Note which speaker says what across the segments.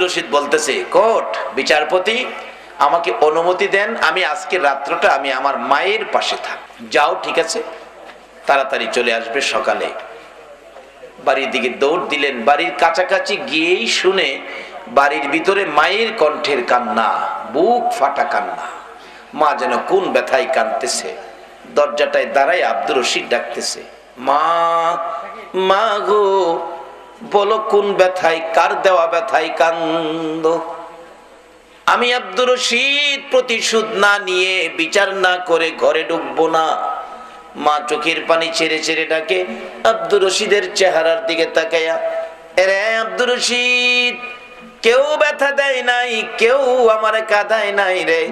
Speaker 1: আব্দুর রশিদ বলতেছে, কোর্ট বিচারপতি, আমাকে অনুমতি দেন, আমি আজকে রাত্রটা আমি আমার মায়ের পাশে থাক। যাও, ঠিক আছে, তাড়াতাড়ি চলে আসবে সকালে। বাড়ির দিকে দৌড় দিলেন। বাড়ির কাছাকাছি গিয়েই শুনে বাড়ির ভিতরে মায়ের কণ্ঠের কান্না, বুক ফাটা কান্না। মা যেন কোন ব্যথায় কাঁদতেছে। দরজাটায় দাঁড়ায় আব্দুর রশিদ ডাকতেছে, মা, মা গো, বলো কোন ব্যথায়, কার দেওয়া ব্যথায় কান্দো? আমি আব্দুর রশিদ প্রতিশোধ না নিয়ে, বিচার না করে ঘরে ঢুকবো না। মা চোখের পানি ছেড়ে ছেড়ে ডাকে আব্দুর রশিদের চেহারার দিকে তাকায়া, রে আব্দুর রশিদ, কেউ ব্যথা দেয় নাই, কেউ আমার কাঁদায় নাই রে।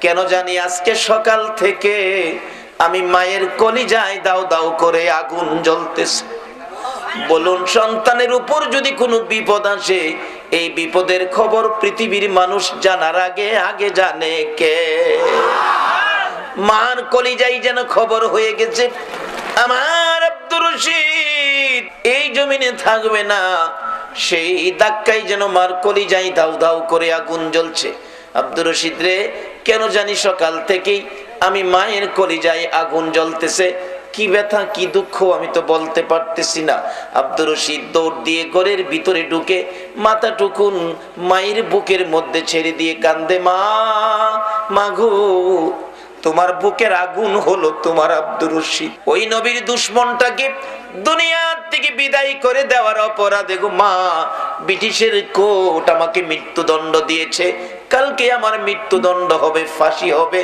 Speaker 1: কেন জানি আজকে সকাল থেকে আমি মায়ের কলিজায় দাও দাও করে আগুন জ্বলতেছে। বলুন, সন্তানের উপর যদি কোনো বিপদ আসে, এই বিপদের খবর পৃথিবীর মানুষ জানার আগে আগে জানে কে? মার কলিজাই যেন খবর হয়ে গেছে, আমার আব্দুর রশিদ এই জমিনে থাকবে না। সেই ধাক্কাই যেন মার কলিজাই দাউ দাউ করে আগুন জ্বলছে। আব্দুর রশিদ রে, কেন জানি সকাল থেকেই আমি মায়ের কলিজায় আগুন জ্বলতেছে। কি ব্যথা, কি দুঃখ আমি তো বলতে পারতেছি না। আব্দুর রশিদ দৌড় দিয়ে ঘরের ভিতরে ঢুকে মাথা টুকুন মায়ের বুকের মধ্যে ছেড়ে দিয়ে কান্দে, মা, মাগো, তোমার বুকের আগুন হলো তোমার আব্দুর রশিদ। ওই নবীর দুশমনটাকে দুনিয়ার থেকে বিদায় করে দেওয়ার অপরাধে গো মা, ব্রিটিশের কোর্ট আমাকে মৃত্যুদণ্ড দিয়েছে। কালকে আমার মৃত্যুদণ্ড হবে, ফাঁসি হবে।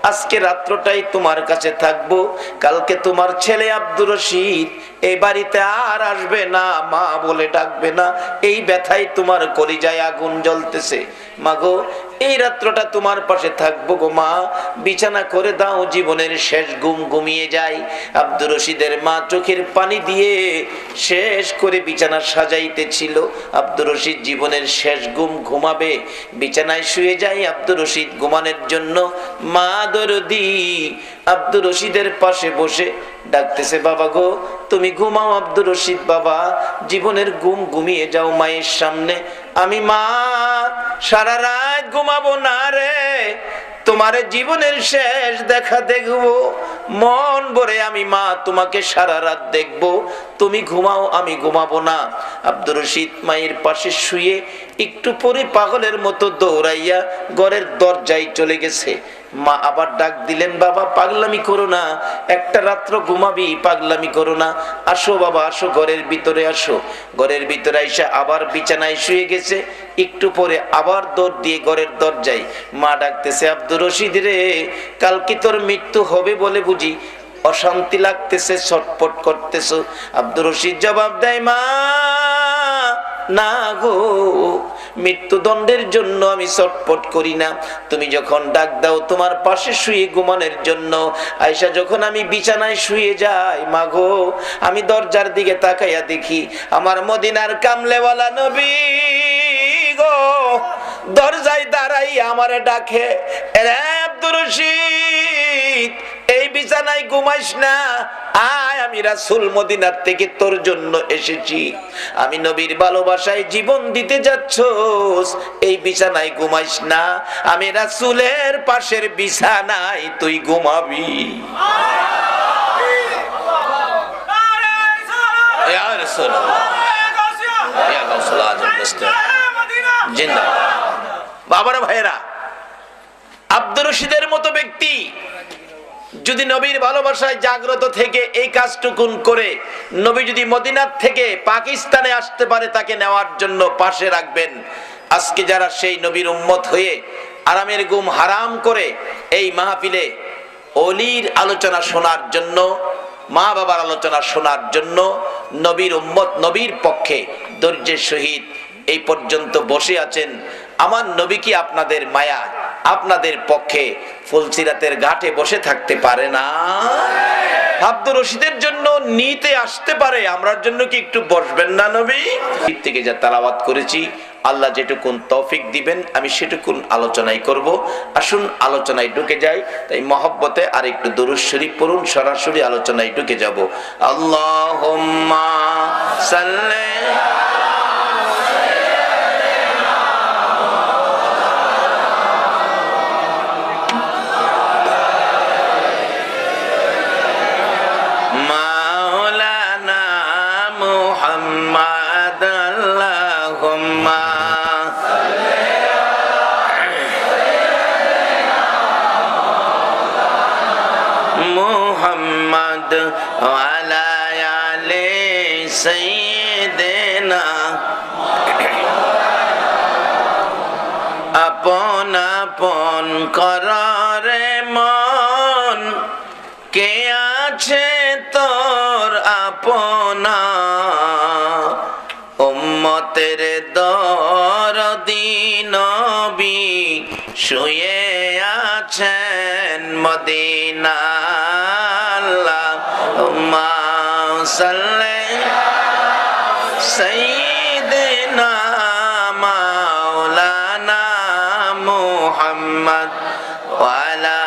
Speaker 1: আজকে রাত্রটাই তোমার কাছে থাকবো। কালকে তোমার ছেলে আব্দুর রশিদ এই বাড়িতে আর আসবে না, মা বলে ডাকবে না। এই ব্যথায় তোমার কলিজায় আগুন জ্বলতেছে। মা গো, এই রাত্রটা তোমার পাশে থাকবো গো মা, বিছানা করে দাও, জীবনের শেষ ঘুম ঘুমিয়ে যায়। আব্দুর রশিদের মা চোখের পানি দিয়ে শেষ করে বিছানা সাজাইতেছিল। আব্দুর রশিদ জীবনের শেষ ঘুম ঘুমাবে, বিছানায় শুয়ে যায় আব্দুর রশিদ ঘুমানোর জন্য। মা দরদি আব্দুর রশিদের পাশে বসে ডাকতেছে, বাবা গো, তুমি ঘুমাও আব্দুর রশিদ বাবা, জীবনের ঘুম ঘুমিয়ে যাও মায়ের সামনে। আমি মা সারা রাত ঘুমাবো না রে, তোমার জীবনের শেষ দেখা দেখবো, মন ভরে আমি মা তোমাকে সারা রাত দেখবো। তুমি ঘুমাও, আমি ঘুমাবো না। আব্দুর রশিদ মায়ের পাশে শুয়ে একটু পরে পাগলের মতো দৌড়াইয়া ঘরের দরজায় চলে গেছে। মা আবার ডাক দিলেন, বাবা পাগলামি করো না, একটা রাত্র ঘুমাবি, পাগলামি করো না, আসো বাবা আসো, ঘরের ভিতরে আসো। ঘরের ভিতরে আইসা আবার বিছানায় শুয়ে গেছে। একটু পরে আবার দৌড় দিয়ে ঘরের দরজায় মা ডাকতেছে, আব্দুর রশিদ রে, কালকে তোর মৃত্যু হবে বলে বুঝি অশান্তি লাগতেছে, ছটফট করতেছো? আব্দুর রশিদ জবাব দেয়, মা না গো, মৃত্যুদণ্ডের জন্য আমি ছটফট করি না। তুমি যখন ডাক দাও তোমার পাশে শুয়ে ঘুমানোর জন্য, আয়েশা যখন আমি বিছানায় শুয়ে যাই, মা গো, আমি দরজার দিকে তাকাইয়া দেখি আমার মদিনার কামলেওয়ালা নবী গো দরজায় দাঁড়াই আমারে ডাকে, রে আব্দুর রশিদ, এই বিছানায় ঘুমাইস না, আয়, আমি রাসূল মদিনার থেকে তোর জন্য এসেছি। আমি নবীর ভালোবাসায় জীবন দিতে যাচ্ছস, এই বিছানায় ঘুমাইস না, আমি রাসূলের পাশের বিছানায় তুই ঘুমাবি। ইয়া রাসূলুল্লাহ, ইয়া গাউসুল আজম জিন্দাবাদ। বাবারা ভাইরা, আব্দুর রশিদের মতো ব্যক্তি যদি নবীর ভালোবাসায় জাগ্রত থেকে এই কাজটুকুন করে, নবী যদি মদিনার থেকে পাকিস্তানে আসতে পারে তাকে নেওয়ার জন্য পাশে রাখবেন। আজকে যারা সেই নবীর উম্মত হয়ে আরামের ঘুম হারাম করে এই মাহফিলে ওলির আলোচনা শোনার জন্য, মা বাবার আলোচনা শোনার জন্য নবীর উম্মত, নবীর পক্ষে ধৈর্যের সহিত এই পর্যন্ত বসে আছেন, আমার নবী কি আপনাদের মায়া আপনাদের পক্ষে ফুলসিরাতের ঘাটে বসে থাকতে পারে না? আব্দুর রশিদের জন্য নিতে আসতে পারে, আমরার জন্য কি একটু বসবেন না? নবী থেকে যা তেলাওয়াত করেছি, আল্লাহ যেটুকুন তৌফিক দিবেন আমি সেটুকুন আলোচনাই করব। আসুন আলোচনায় ঢুকে যাই। তাই মহব্বতে আর একটু দুরূদ শরীফ পড়ুন, সরাসরি আলোচনায় ঢুকে যাব। আল্লাহুম্মা সাল্লি মুহাম্মদ ওয়া আলা আলি সাইয়্যিদিনা আপন আপন কররে মন কে আছে তোর আপনা উম্মতের দরদি নবী শুয়ে আছেন মদিনা আল্লাহুম্মা সাল্লি সাইয়্যিদিনা মাওলানা মুহাম্মদ ওয়া আলা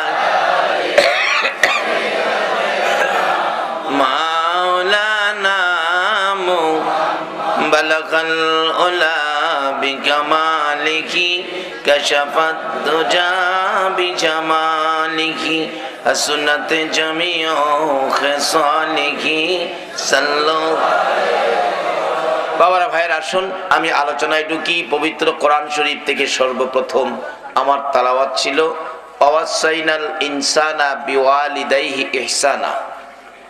Speaker 1: মাওলানা বালাগাল উলা বিকামালিহি কাশাফাত দুজা বিজামালিহি হাসনাত জামিউ খিসালিহি সাল্লাল্লাহু। বাবারা ভাইয়ের আসুন আমি আলোচনায় ঢুকি। পবিত্র কোরআন শরীফ থেকে সর্বপ্রথম আমার তেলাওয়াত ছিল ওয়াসাইনাল ইনসানা বিওয়ালিদাইহি ইহসানা।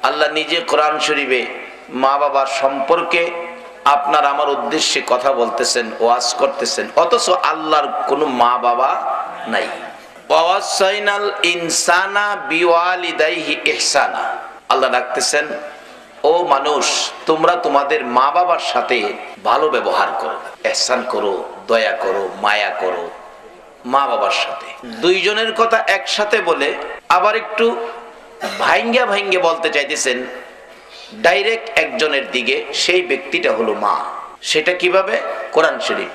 Speaker 1: আল্লাহ নিজে কোরআন শরীফে মা বাবার সম্পর্কে আপনার আমার উদ্দেশ্যে কথা বলতেছেন, ওয়াজ করতেছেন, অথচ আল্লাহর কোনো মা বাবা নাই। ওয়াসাইনাল ইনসানা বিওয়ালিদাইহি ইহসানা। আল্লাহ ডাকতেছেন, ও মানুষ তোমরা তোমাদের মা বাবার সাথে ভালো ব্যবহার করো, ইহসান করো, দয়া করো, মায়া করো মা বাবার সাথে। দুইজনের কথা একসাথে বলে আবার একটু ভাঙ্গা ভাঙ্গে বলতে চাইতেছেন ডাইরেক্ট একজনের দিকে, সেই ব্যক্তিটা হলো মা। সেটা কিভাবে? কোরআন শরীফ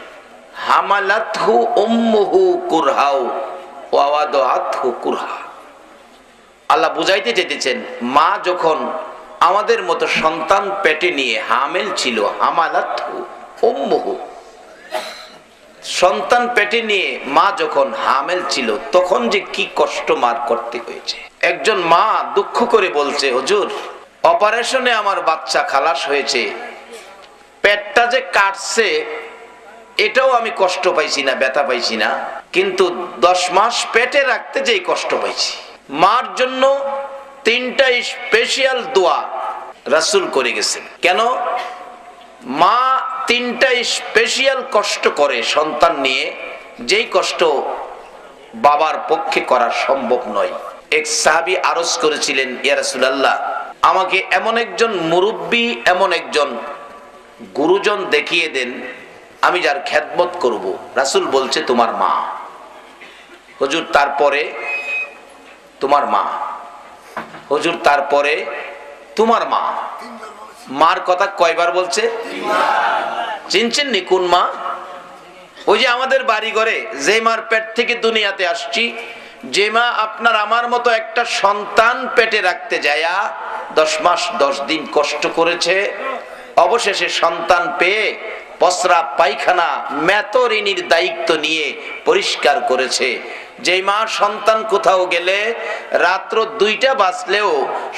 Speaker 1: হামালাতহু উম্মুহু কুরহাউ ওয়া ওয়াদাআতহু কুরহা। আল্লাহ বুঝাইতে চাইতেছেন মা যখন আমাদের মতো সন্তান পেটে নিয়ে হামেল ছিল, হামালাতহু উম্মুহু, সন্তান পেটে নিয়ে মা যখন হামেল ছিল তখন যে কি কষ্ট মার করতে হয়েছে। একজন মা দুঃখ করে বলছে, হুজুর অপারেশনে আমার বাচ্চা খালাস হয়েছে, পেটটা যে কাটছে এটাও আমি কষ্ট পাইছি না, ব্যথা পাইছি না, কিন্তু 10 মাস পেটে রাখতে যেই কষ্ট পাইছি। মার জন্য 3টা স্পেশাল দোয়া রাসূল করে গেছেন। কেন? মা 3টা স্পেশাল কষ্ট করে সন্তান নিয়ে, যেই কষ্ট বাবার পক্ষে করা সম্ভব নয়। এক সাহাবী আরজ করেছিলেন, ইয়া রাসূলুল্লাহ আমাকে এমন একজন মুরব্বী, এমন একজন গুরুজন দেখিয়ে দেন আমি যার খেদমত করব। রাসূল বলছে তোমার মা। হুজুর তারপরে তোমার মা, হুজুর তারপরে তোমার মা। মার কথা কয়বার বলছে? চিনছেন নি কোন মা? ওই যে আমাদের বাড়ি ঘরে যে মার পেট থেকে দুনিয়াতে আসছি, যে মা আপনার আমার মতো একটা সন্তান পেটে রাখতে যায়া 10 মাস 10 দিন কষ্ট করেছে, অবশেষে সন্তান পেয়ে প্রস্রাব পায়খানা মেতরিনীর দায়িত্ব নিয়ে পরিষ্কার করেছে। যে মা সন্তান কোথাও গেলে রাত্র 2টা বাজলেও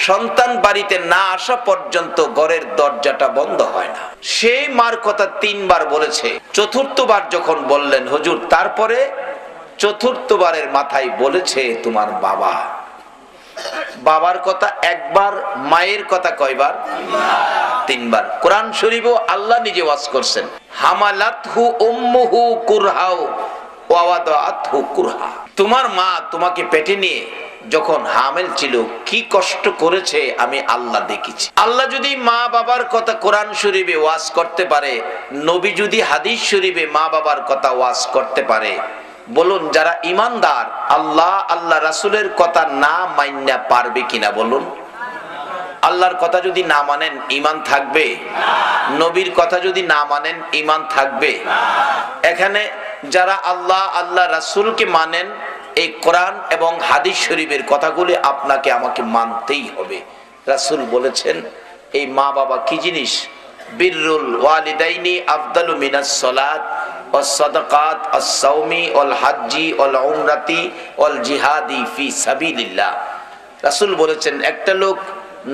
Speaker 1: সন্তান বাড়িতে না আসা পর্যন্ত ঘরের দরজাটা বন্ধ হয় না, সেই মার কথা 3 বার বলেছে। চতুর্থবার যখন বললেন হুজুর তারপরে, চতুর্থবারের মাথায় বলেছে তোমার বাবা। বাবার কথা একবার, মায়ের কথা কয়বার? 3 বার। কোরআন শরীফেও আল্লাহ নিজে ওয়াজ করছেন, হামালাতহু উম্মুহু কুরহাউ ওয়া ওয়াদাআতহু কুরহা। তোমার মা তোমাকে পেটে নিয়ে যখন হামেল ছিল কি কষ্ট করেছে আমি আল্লাহ দেখেছি। আল্লাহ যদি মা বাবার কথা কোরআন শরীফে ওয়াজ করতে পারে, নবী যদি হাদিস শরীফে মা বাবার কথা ওয়াজ করতে পারে, বলুন যারা ইমানদার আল্লাহ আল্লাহ রাসূলের কথা না মাইন্না পারবে কিনা বলুন? আল্লাহর কথা যদি না মানেন ঈমান থাকবে? নবীর কথা যদি না মানেন ঈমান থাকবে? এখানে যারা আল্লাহ আল্লাহ রাসূলকে মানেন, এই কোরআন এবং হাদিস শরীফের কথাগুলি আপনাকে আমাকে মানতেই হবে। রাসূল বলেছেন এই মা বাবা কি জিনিস? বিররুল ওয়ালিদাইনি আফদালু মিনাস সালাত ওয়াস সাদাকাত আস সাওমি ওয়াল হাজ্জি ওয়াল উমরাতি ওয়াল জিহাদি ফি সাবিলিল্লাহ। রাসূল বলেছেন একটা লোক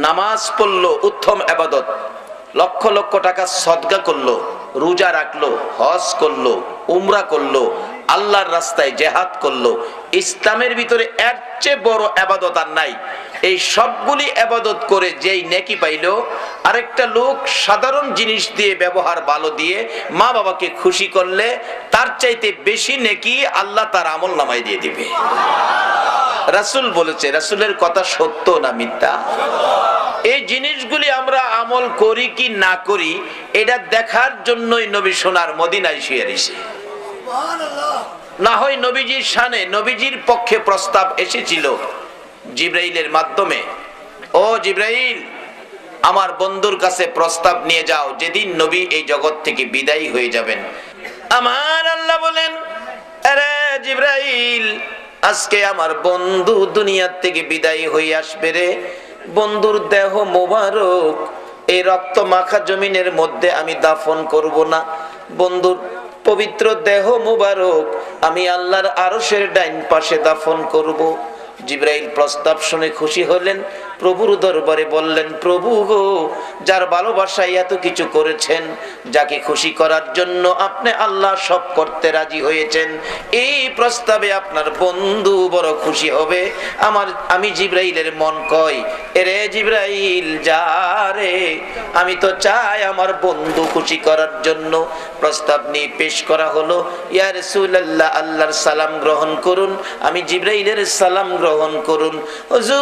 Speaker 1: নামাজ পড়লো, উত্তম ইবাদত, লক্ষ লক্ষ টাকা সদকা করলো, রোজা রাখলো, হজ করলো, উমরা করলো, আল্লাহর রাস্তায় জিহাদ করলো, ইসলামের ভিতরে এর চেয়ে বড় ইবাদত আর নাই। এই সবগুলি ইবাদত করে যেই নেকি পাইল, আরেকটা লোক সাধারণ জিনিস দিয়ে ব্যবহার ভালো দিয়ে মা বাবাকে খুশি করলে তার চাইতে বেশি নেকি আল্লাহ তার আমলনামায় দিয়ে দিবে। রাসূল বলেছে, রাসূলের কথা সত্য না মিথ্যা? এই জিনিসগুলি আমরা আমল করি কি না করি এটা দেখার জন্যই নবী সোনার মদিনায় শুয়ে রয়েছে। না হয় নবীজির শানে, নবীজির পক্ষে প্রস্তাব এসেছিল জিবরাইলের মাধ্যমে, ও জিবরাইল আমার বন্ধুর কাছে প্রস্তাব নিয়ে যাও, যেদিন নবী এই জগৎ থেকে বিদায়ী হয়ে যাবেন। আমার আল্লাহ বলেন, আরে জিবরাইল আজকে আমার বন্ধু দুনিয়া থেকে বিদায়ী হয়ে আসবে রে। বন্ধুর দেহ মোবারক এই রক্ত মাখা জমিনের মধ্যে আমি দাফন করব না। বন্ধুর পবিত্র দেহ মোবারক আমি আল্লাহর আরশের ডাইন পাশে দাফন করব। জিবরাইল প্রস্তাব শুনে খুশি হলেন, প্রভুর দরবারে বললেন, প্রভু গো, যার ভালোবাসায় এত কিছু করেছেন, যাকে খুশি করার জন্য আপনি আল্লাহ সব করতে রাজি হয়েছেন, এই প্রস্তাবে আপনার বন্ধু বড় খুশি হবে। আমি জিবরাইলের মন কয়, এরে জিবরাইল যা রে, আমি তো চাই আমার বন্ধু খুশি করার জন্য। প্রস্তাব নিয়ে পেশ করা হলো, ইয়া রাসূলুল্লাহ আল্লাহর সালাম গ্রহণ করুন। আমি জিবরাইলের সালাম গ্রহণ করুন। হুজুর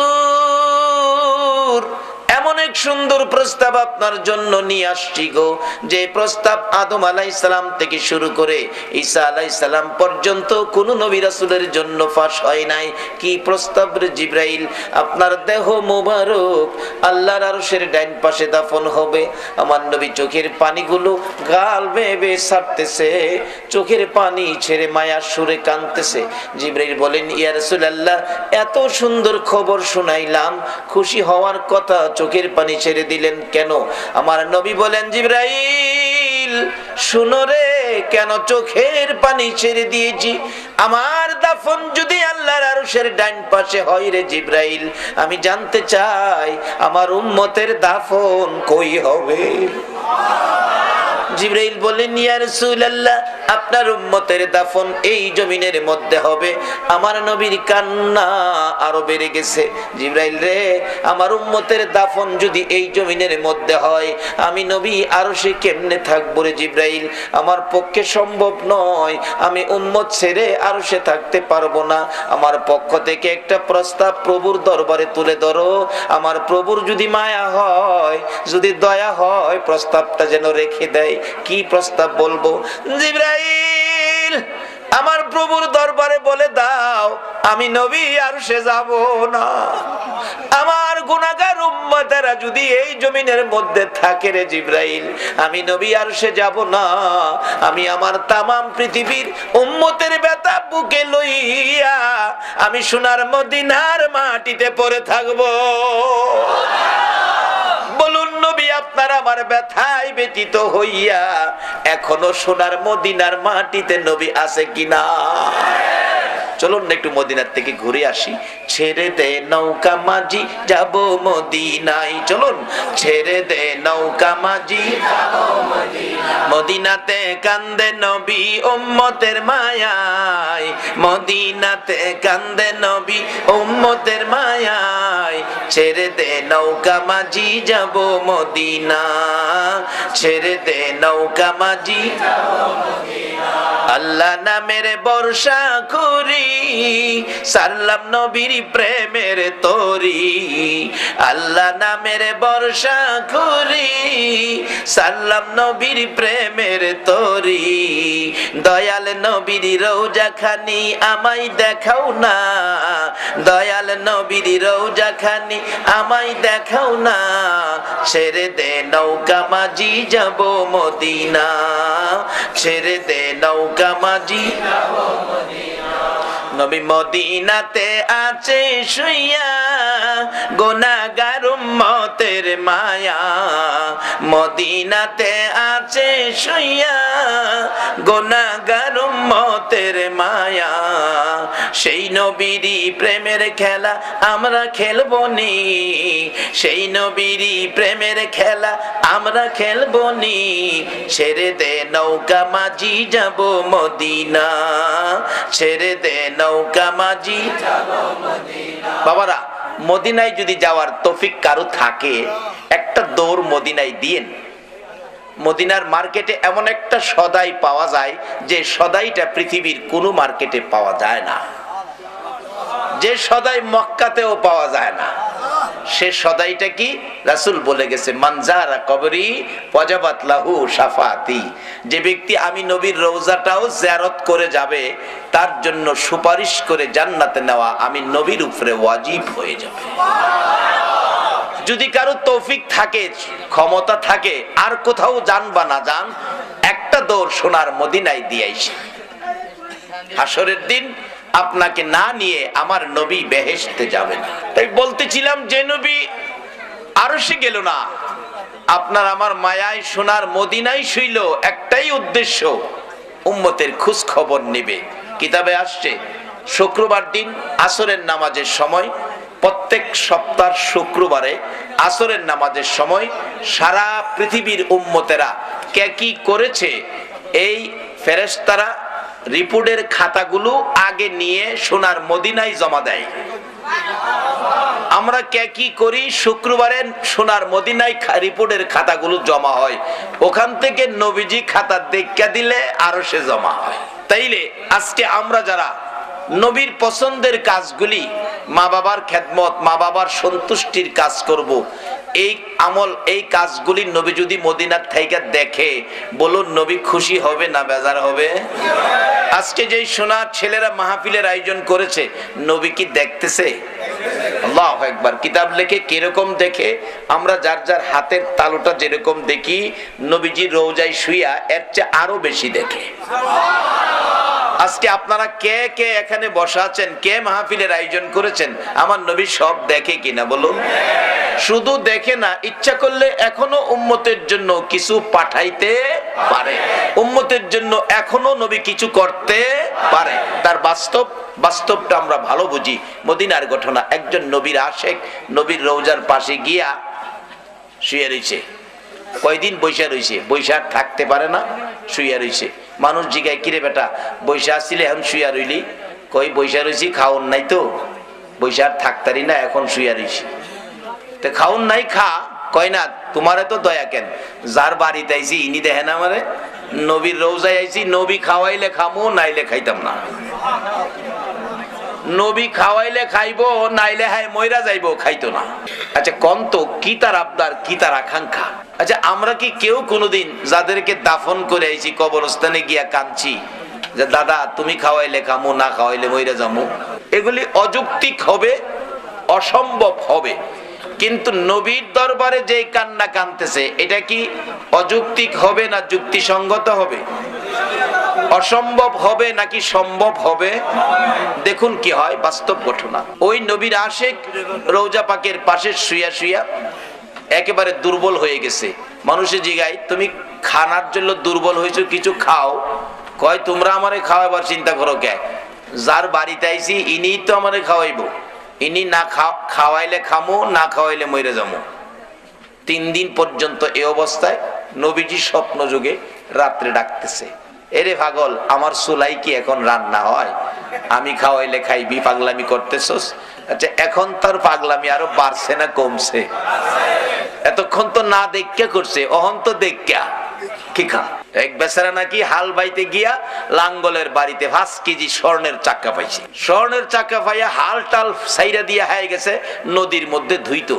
Speaker 1: এমন এক সুন্দর প্রস্তাব আপনার জন্য নিয়ে আসছি গো, যে প্রস্তাব আদম আলাইহিস সালাম থেকে শুরু করে ঈসা আলাইহিস সালাম পর্যন্ত কোন নবী রাসূলের জন্য ফাঁস হয় নাই। কি প্রস্তাব রে জিবরাইল? আপনার দেহ মোবারক আল্লাহর আরশের ডাইন পাশে দাফন হবে। আমার নবী চোখের পানিগুলো গাল বেয়ে বেয়ে ছাড়তেছে, চোখের পানি ছেড়ে মায়ার সুরে কাঁদতেছে। জিবরাইল বলেন, ইয়া রাসূলুল্লাহ এত সুন্দর খবর শুনাইলাম, খুশি হওয়ার কথা, চোখের পানি ছেড়ে দিলেন কেন? আমার নবী বলেন, জিবরাইল শুনো রে, কেন চোখের পানি ছেড়ে দিয়েছি? আমার দাফন যদি আল্লাহর আরশের ডাইন পাশে হয় রে জিবরাইল, আমি জানতে চাই আমার উম্মতের দাফন কই হবে? জিবরাইল বলেন, ইয়া রাসূলুল্লাহ আপনার উম্মতের দাফন এই জমিনের মধ্যে হবে। আমার নবীর কান্না আরো বেড়ে গেছে। জিবরাইল রে, আমার উম্মতের দাফন যদি এই জমিনের মধ্যে হয়, আমি নবী আরশে কেমনে থাকবো রে জিবরাইল? আমার পক্ষে সম্ভব নয়, আমি উম্মত ছেড়ে আরশে থাকতে পারবো না। আমার পক্ষ থেকে একটা প্রস্তাব প্রভুর দরবারে তুলে ধরো। আমার প্রভুর যদি মায়া হয়, যদি দয়া হয়, প্রস্তাবটা যেন রেখে দেয়। কি প্রস্তাব বলবো? জিবরাইল আমার প্রভুর দরবারে বলে দাও, আমি নবী আরশে যাব না। আমার গুনাহগার উম্মতেরা যদি এই জমিনের মধ্যে থাকে রে জিবরাইল, আমি নবী আরশে যাব না। আমি আমার তামাম পৃথিবীর উম্মতের ব্যথা বুকে লইয়া আমি সোনার মদিনার মাটিতে পড়ে থাকবো। বলুন নবী, আপনার আমার ব্যথায় ব্যতীত হইয়া এখনো সোনার মদিনার মাটিতে নবী আছে কিনা? চলুন একটু মদিনার থেকে ঘুরে আসি। ছেড়ে দে নৌকা মাঝি যাব মদিনায়, চলুন ছেড়ে দে নৌকা মাঝি মদিনাতে কান্দে নবী উম্মতের মায়ায়, মদিনাতে কান্দে নবী উম্মতের মায়ায়। ছেড়ে দে নৌকা মাঝি যাব মদিনা, ছেড়ে দে নৌকা মাঝি। আল্লাহ নামের বর্ষা করি, সারলাম নবীর প্রেমের তরি। আল্লাহ নামের বর্ষা করি, সারলাম নবীর প্রেমের তরি। দয়াল নবীর রওজা খানি আমায় দেখাও না, দয়াল নবীর রওজা খানি আমায় দেখাও না। ছেড়ে দে নৌকা মাঝি যাব মদিনা, ছেড়ে দে নৌকা মাঝি। নবী মদিনাতে আছে শুইয়া, গুনাহগার উম্মতের মায়া। মদিনাতে আছে শুইয়া, গুনাহগার উম্মতের মায়া। সেই নবীরই প্রেমের খেলা আমরা খেলবো নি, সেই নবীরই প্রেমের খেলা আমরা খেলবো নি। ছেড়ে দে নৌকা মাঝি যাব মদিনা, ছেড়ে দে নৌকা মাঝি। বাবারা, মদিনায় যদি যাওয়ার তৌফিক কারো থাকে, একটা দৌড় মদিনায় দিয়েন। মদিনার মার্কেটে এমন একটা সদাই পাওয়া যায় যে সদাইটা পৃথিবীর কোনো মার্কেটে পাওয়া যায় না, যে সদাই মক্কাতেও পাওয়া যায় না। সে সদাইটা কি? রাসূল বলে গেছে, মানজারা কবরি ওয়াজাবাত লাহু শাফাতি। যে ব্যক্তি আমি নবীর রওজাটাও জিয়ারত করে যাবে, তার জন্য সুপারিশ করে জান্নাতে নেওয়া আমি নবীর উপরে ওয়াজিব হয়ে যাবে। যদি কারো তৌফিক থাকে, ক্ষমতা থাকে, আর কোথাও যান বা না যান, একটা দৌড় সোনার মদিনায় দিয়ে আইসে। হাসরের দিন আপনাকে না নিয়ে আমার নবী বেহেশতে যাবে না। তাই বলতেছিলাম, যে নবী আরশে গেল না, আপনার আমার মায়ায় সোনার মদিনায় শুইল, একটাই উদ্দেশ্য, উম্মতের খোঁজ খবর নেবে। কিতাবে আসছে শুক্রবার দিন আসরের নামাজের সময়, প্রত্যেক সপ্তাহ শুক্রবারে আসরের নামাজের সময় সারা পৃথিবীর উম্মতেরা কে কি করেছে, এই ফেরেশতারা রিপোর্টের খাতাগুলো আগে নিয়ে সোনার মদিনায় জমা দেয়। আমরা কে কি করি, শুক্রবারে সোনার মদিনায় রিপোর্টের খাতাগুলো জমা হয়, ওখান থেকে নবীজি খাতা দেখা দিলে আরশে জমা হয়। তাইলে আজকে আমরা যারা নবীর পছন্দের কাজগুলি, মা বাবার খেদমত, মা বাবার সন্তুষ্টির কাজ করব, এই আমল, এই কাজগুলি নবী যদি মদিনার থেকে দেখে, বলুন নবী খুশি হবে না বেজার হবে? আজকে যেই সোনার ছেলেরা মাহফিলের আয়োজন করেছে, নবী কি দেখতেছে? আল্লাহু আকবার। কিতাব লেখে কিরকম দেখে, আমরা যার যার হাতের তালুটা যেরকম দেখি, নবীজি রওজায় শুইয়া এর চেয়ে আরো বেশি দেখে। আজকে আপনারা কে কে এখানে বসা আছেন, কে মাহফিলের আয়োজন করেছেন, আমার নবী সব দেখে কিনা বলুন? শুধু দেখে না, ইচ্ছা করলে এখনো উম্মতের জন্য কিছু পাঠাইতে পারে, উম্মতের জন্য এখনো নবী কিছু করতে পারে। তার বাস্তবটা আমরা ভালো বুঝি। মদিনার ঘটনা, একজন নবীর আশেক নবীর রওজার পাশে গিয়া শুয়ে রয়েছে। কয়দিন বৈশা রয়েছে, বৈশা থাকতে পারে না, শুইয়া রয়েছে। মানুষ জিগায়, কিরে বেটা বৈশা আসছিলে এখন শুইয়া রইলি? কই বৈশা রয়েছি, খাওন নাই তো, বৈশা থাকতারি না, এখন শুইয়া রয়েছি। তো খাওন নাই, খা। কয় না, তোমারে তো দয়া কেন, যার বাড়িতে আইছি ইনি দেখে না আমারে, নবীর রওজায় আইছি, নবী খাওয়াইলে খামো, নাইলে খাইতাম না। নবী খাওয়াইলে খাইবো, নাইলে হায় মইরা যাইবো, খাইতো না। আচ্ছা কোন তো কি তার আবদার, কি তার আকাঙ্ক্ষা? আচ্ছা আমরা কি কেউ কোনোদিন যাদেরকে দাফন করে আইছি কবরস্থানে গিয়া কাঁদছি যে দাদা তুমি খাওয়াইলে খামো, না খাওয়াইলে মইরা যাবো? এগুলি অযৌক্তিক হবে, অসম্ভব হবে। কিন্তু নবীর দরবারে যে কান্না কাঁদতেছে, এটা কি অযৌক্তিক হবে না যুক্তিসঙ্গত হবে? অসম্ভব হবে নাকি সম্ভব হবে? দেখুন কি হয় বাস্তব ঘটনা। ওই নবীর আশেক রওজা পাকের পাশে শুইয়া শুইয়া একেবারে দুর্বল হয়ে গেছে। মানুষে জিগায়, তুমি খানার জন্য দুর্বল হয়েছো, কিছু খাও। কয় তোমরা আমারে খাওয়াবার চিন্তা করো কে? যার বাড়িতে আইছি ইনি তো আমারে খাওয়াইবো, ইনি না খাওয়াইলে খামো, না খাওয়াইলে মরে যাবো। 3 দিন পর্যন্ত এই অবস্থায় নবীজি স্বপ্ন যুগে রাত্রে ডাকতেছে, এরে পাগল আমার চুলাই কি এখন রান্না হয়? আমি খাওয়াইলে খাইবি, পাগলামি করতেছস? আচ্ছা এখন তার পাগলামি আরো বাড়ছে না কমছে? এতক্ষণ তো না দেখা করছে, অহন তো দেখা কি খা। এক বেচারা নাকি হাল বাইতে গিয়া লাঙ্গলের বাড়িতে 5 কেজি স্বর্ণের চাক্কা পাইছে। স্বর্ণের চাক্কা পাইয়া হাল টাল সাইরা দিয়া হয়ে গেছে নদীর মধ্যে ধুইতো,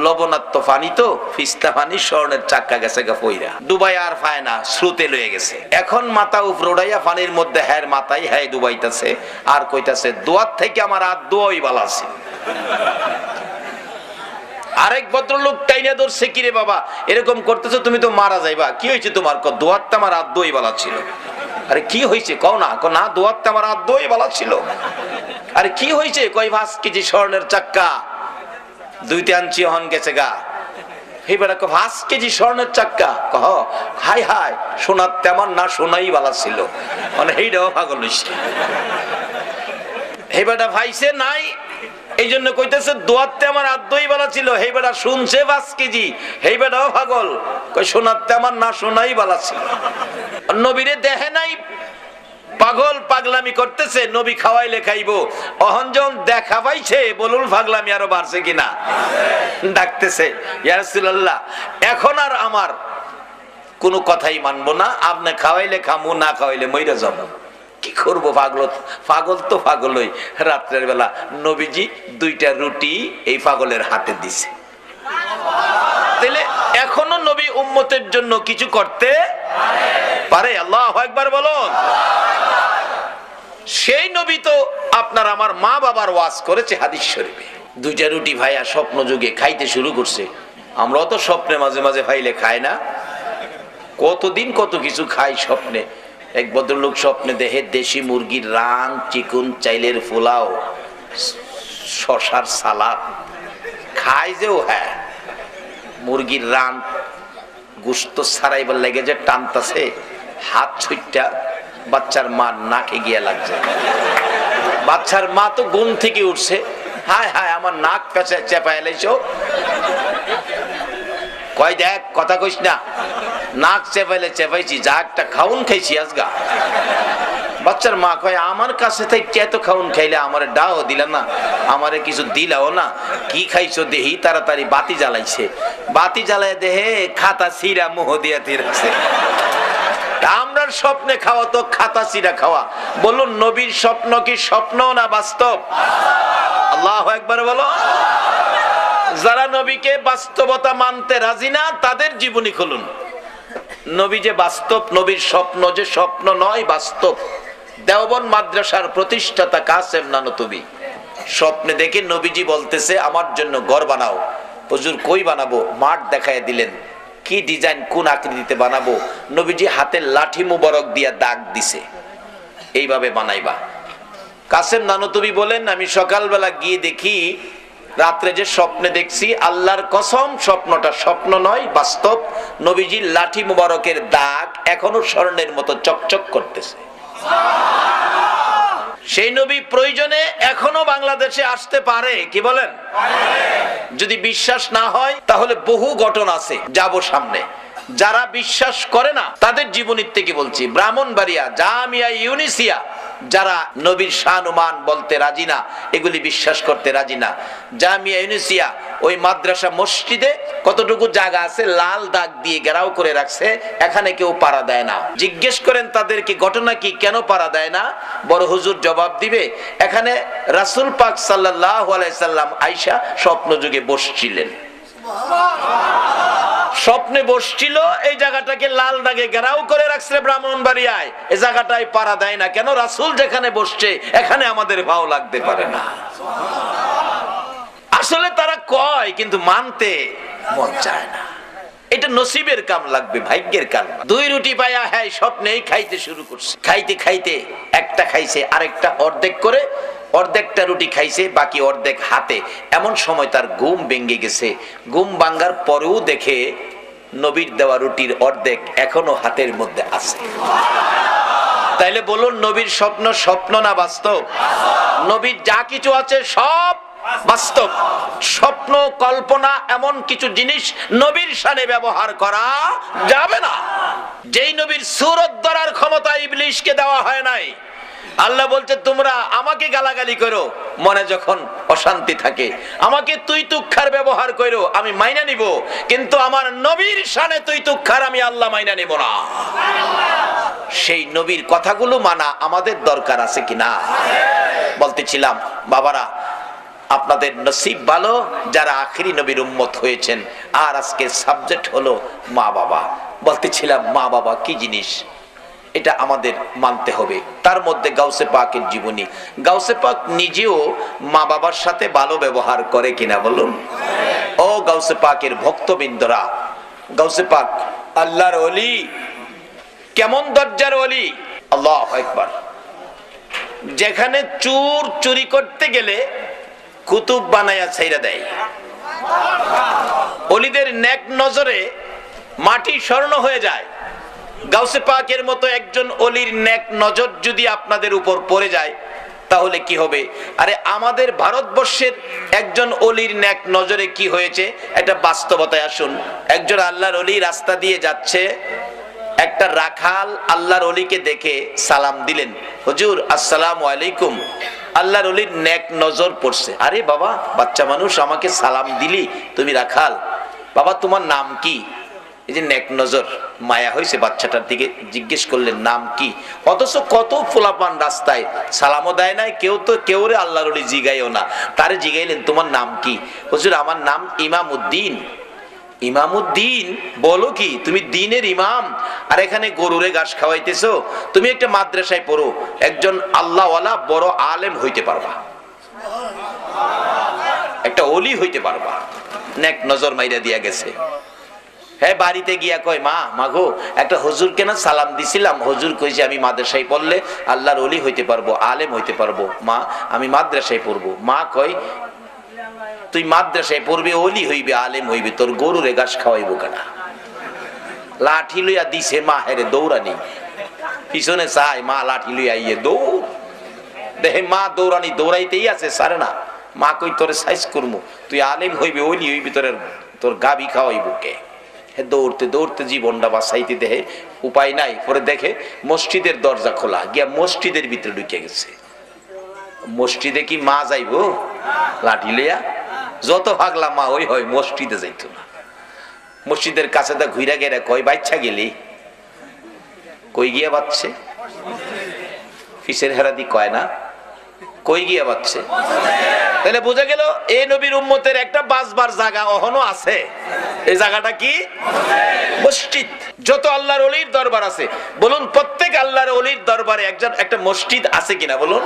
Speaker 1: লবণাক্ত পানি তো, ফিস্তা পানি, স্বর্ণের চাক্কা গেছে গা পইরা, ডুবাই আর পায় না, স্রোতে লয়ে গেছে। এখন মাথা উপরে উড়াইয়া পানির মধ্যে হ্যার মাথায় হ্যাঁ ডুবাইতেছে আর কইতাছে, দোয়ার থেকে আমার আর দোয়াই ভালো আছে। আরেক ভদ্রলোক টাইনা ধরছে, কিরে বাবা এরকম করতেছো, তুমি তো মারা যাইবা, কি হয়েছে তোমার? দোয়ারটা আমার আর দই বালা ছিল। আরে কি হয়েছে কও না? না দোয়ারটা আমার আর দই বালা ছিল। আরে কি হয়েছে? কই 5 কেজি স্বর্ণের চাক্কা 2তে আনছি, হন গেছে গা। এই বেটা 5 কেজি স্বর্ণের চাক্কা, কহ হাই হাই সোনার তেমন না, সোনাই বালা ছিল, মানে এইটাও পাগল হইছে। এই বেটা ভাইছে নাই, এই জন্য কইতেছে দোয়াতে আমার আদই বালা ছিল। হেই বেটা শুনছে 5 কেজি, হেই বেটাও পাগল, কই সোনাতে আমার না, সোনাই বালা ছিল। নবীরে দেখে নাই, পাগল পাগলামি করতেছে, নবী খাওয়াইলে খাইবো। অহঞ্জন দেখা পাইছে, বলুন পাগলামি আরো বাড়ছে কিনা। ডাকতেছে, ইয়া রাসূলুল্লাহ এখন আর আমার কোনো কথাই মানবো না, আপনি খাওয়াইলে খামু, না খাওয়াইলে মইরা যাবো। কি করবো, পাগল তো পাগলই। রাত্রের বেলা নবীজি 2টা রুটি এই পাগলের হাতে দিছে। তাইলে এখনো নবী উম্মতের জন্য কিছু করতে পারে। আল্লাহু আকবার বলুন। সেই নবী তো আপনার আমার মা বাবার ওয়াজ করেছে হাদিস শরীফে। 2টা রুটি ভাইয়া স্বপ্ন যুগে খাইতে শুরু করছে। আমরাও তো স্বপ্নে মাঝে মাঝে ভাইলে খাই না, কতদিন কত কিছু খাই স্বপ্নে। এক ভদ্রলোক স্বপ্নে দেখে দেশি মুরগির রান, চিকুন চাইলের পোলাও, শশার সালাদ খাই যেও। হ্যাঁ, মুরগির রান গোশত ছাড়াইবার লেগে যে টানতাছে, হাত ছুটটা বাচ্চার মা নাকে গিয়া লাগছে। বাচ্চার মা তো ঘুম থেকে উঠছে, হায় হায় আমার নাক কাছে চেপা এলাইছো। কয় দেখ কথা কইস না, নাক চেপাইলে চেপাইছি, যা একটা খাউন খাইছি আজগা। বাচ্চার মা কয় আমার কাছে থেকে এত খাউন খাইলে আমারে ডাও দিলা না, আমারে কিছু দিলাও না, কি খাইছো দেহি। তাড়াতাড়ি বাতি জ্বালাইছে, বাতি জ্বালায় দেহে খাতা সিরা মোহ দিয়া দিয়েছে। আমরার স্বপ্নে খাওয়া তো খাতা সিরা খাওয়া। বলুন নবীর স্বপ্ন কি স্বপ্ন না বাস্তব? আল্লাহু আকবার বলো। যারা নবীকে বাস্তবতা মানতে রাজি না তাদের জীবনী খুলুন। নবী যে বাস্তব, নবীর স্বপ্ন যে স্বপ্ন নয়, বাস্তব। দেওবন্দ মাদ্রাসার প্রতিষ্ঠাতা কাসেম নানতুবি স্বপ্নে দেখে নবীজি বলতেছে আমার জন্য ঘর বানাও। হুজুর কই বানাবো? মাঠ দেখায় দিলেন, কি ডিজাইন কোন আকৃতিতে বানাবো। নবীজি হাতের লাঠি মুবারক দিয়া দাগ দিছে, এইভাবে বানাইবা। কাসেম নানতুবি বলেন আমি সকালবেলা গিয়ে দেখি রাত্রে যে স্বপ্নে দেখছি, আল্লাহর কসম স্বপ্নটা স্বপ্ন নয়, বাস্তব। নবীজির লাঠি মুবারকের দাগ এখনো স্বর্ণের মতো চকচক করতেছে। সেই নবী প্রয়োজনে এখনো বাংলাদেশে আসতে পারে, কি বলেন? যদি বিশ্বাস না হয় তাহলে বহু ঘটনা আছে, যাব সামনে। যারা বিশ্বাস করে না তাদের জীবনীর থেকে বলছি। ব্রাহ্মণবাড়িয়া জামিয়া ইউনিসিয়া যারা নবীর শানুমান বলতে রাজি না, এগুলি বিশ্বাস করতে রাজি না। জামিয়া ইউনিসিয়া ওই মাদ্রাসা মসজিদে কতটুকু জায়গা আছে লাল দাগ দিয়ে ঘেরাও করে রাখছে, এখানে কেউ পাড়া দেয় না। জিজ্ঞেস করেন তাদেরকে ঘটনা কি, কেন পাড়া দেয় না? বড় হুজুর জবাব দিবে, এখানে রাসূল পাক সাল্লাল্লাহু আলাইহি সাল্লাম আয়েশা স্বপ্ন যুগে বসছিলেন, স্বপ্নে বসছিল, এই জায়গাটাকে লাল দাগে ঘেরাও করে রাখছে ব্রাহ্মণবাড়িয়ায়। এই জায়গাটায় পাড়া দেয় না কেন? রাসূল যেখানে বসছে এখানে আমাদের ভাও লাগতে পারে না। আসলে তারা কয় কিন্তু মানতে মন চায় না। এটা নসিবের কাম লাগবে, ভাগ্যের কাম। 2 রুটি পায়া হ্যাঁ স্বপ্নেই খাইতে শুরু করছে। খাইতে খাইতে একটা খাইছে, আরেকটা অর্ধেক করে, অর্ধেকটা রুটি খাইছে, বাকি অর্ধেক হাতে। এমন সময় তার ঘুম ভেঙে গেছে। ঘুম ভাঙার পরেও দেখে নবীর দেওয়া রুটির অর্ধেক এখনো হাতের মধ্যে আছে। তাইলে বলুন নবীর স্বপ্ন স্বপ্ন না বাস্তব? নবীর যা কিছু আছে সব বাস্তব। স্বপ্ন কল্পনা এমন কিছু জিনিস নবীর শানে ব্যবহার করা যাবে না। যেই নবীর সূরত ধরার ক্ষমতা ইবলিশকে দেওয়া হয় নাই। আল্লাহ বলছে তোমরা আমাকে গালাগালি করো মনে যখন অশান্তি থাকে, আমাকে তুই তুক্ষার ব্যবহার করো, আমি মাইনা নিব, কিন্তু আমার নবীর শানে তুই তুক্ষার আমি আল্লাহ মাইনা নিব না। সেই নবীর কথাগুলো মানা আমাদের দরকার আছে কিনা? বলতেছিলাম বাবারা, আপনাদের নসিব ভালো যারা আখিরি নবীর উম্মত হয়েছেন। আর আজকের সাবজেক্ট হলো মা বাবা। বলতেছিলাম মা বাবা কি জিনিস, এটা আমাদের মানতে হবে। তার মধ্যে গাউসে পাকের জীবনী। গাউসে পাক নিজেও মা বাবার সাথে ভালো ব্যবহার করে কিনা বলুন? ও গাউসে পাকের ভক্তবৃন্দরা, গাউসে পাক আল্লাহর ওলি, কেমন দরজার ওলি! আল্লাহু আকবার। যেখানে চোর চুরি করতে গেলে কুতুব বানায়া ছাইরা দেয়। ওলিদের নেক নজরে মাটি স্বর্ণ হয়ে যায়। গাউসে পাকের মতো একজন ওলির নেক নজর যদি আপনাদের উপর পড়ে যায় তাহলে কি হবে? আরে আমাদের ভারতবর্ষের একজন ওলির নেক নজরে কি হয়েছে এটা বাস্তবতায় আসুন। একজন আল্লাহর ওলি রাস্তা দিয়ে যাচ্ছে, একটা রাখাল আল্লাহর ওলিকে দেখে সালাম দিলেন, হুজুর আসসালামু আলাইকুম। আল্লাহর ওলির নেক নজর পড়ছে, আরে বাবা বাচ্চা মানুষ আমাকে সালাম দিলি, তুমি রাখাল, বাবা তোমার নাম কি? এই যে নেক নজর, মায়া হয়েছে বাচ্চাটার দিকে, জিজ্ঞেস করলেন নাম কি? অথচ কত ফোলাপান রাস্তায় সালামও দেয় নাই, কেউ রে আল্লাহর ওলি জিগাইও না, তারে জিগাইলেন তোমার নাম কি? হুজুর আমার নাম ইমামউদ্দিন। ইমামউদ্দিন বলো কি, তুমি দিনের ইমাম আর এখানে গরুরে ঘাস খাওয়াইতেছো? তুমি একটা মাদ্রাসায় পড়ো, একজন আল্লাহওয়ালা বড় আলেম হইতে পারবা, একটা ওলি হইতে পারবা। নেক নজর মাইরা দিয়া গেছে। হ্যাঁ, বাড়িতে গিয়া কয় মা মাগো একটা হুজুরকে না সালাম দিছিলাম, হুজুর কইছে আমি মাদ্রাসায় পড়লে আল্লাহর ওলি হইতে পারবো, আলেম হইতে পারবো। মা আমি মাদ্রাসায় পড়বো। মা কয় তুই মাদ্রাসায় পড়বে, ওলি হইবে, আলেম হইবে, তোর গরুরে ঘাস খাওয়াইবো কেনা? লাঠি লইয়া দিছে মা, হেরে দৌড়ানি, পিছনে চায় মা লাঠি লইয়া ইয়ে দৌড়, দেখে মা দৌড়ানি দৌড়াইতেই আছে, সারে না। মা কই তোরে সাইজ করবো, তুই আলেম হইবে, ওলি হইবি, তোর গাবি খাওয়াইবো কে? দৌড়তে দৌড়তে জীবনটা বাঁচাইতে দেখে উপায় নাই, পরে দেখে মসজিদের দরজা খোলা, গিয়া মসজিদের ভিতরে ঢুকে গেছে। মসজিদে কি মা যাইবো লাঠি লইয়া? যত ভাগলা মা ওই হয়, মসজিদে যাইতো না। মসজিদের কাছে তা ঘুরা গেরা কয় বাচ্চা গেলি কই গিয়া বাচ্চে? ফিসের হেরাদি কয় না, কই গিয়া বাচ্চে? তাহলে বোঝা গেল এই নবীর উম্মতের একটা বাসবার জায়গা এখনো আছে। এই জায়গাটা কি? মসজিদ। যত আল্লাহর ওলির দরবার আছে, বলুন প্রত্যেক আল্লাহর ওলির দরবারে একটা মসজিদ আছে কিনা বলুন?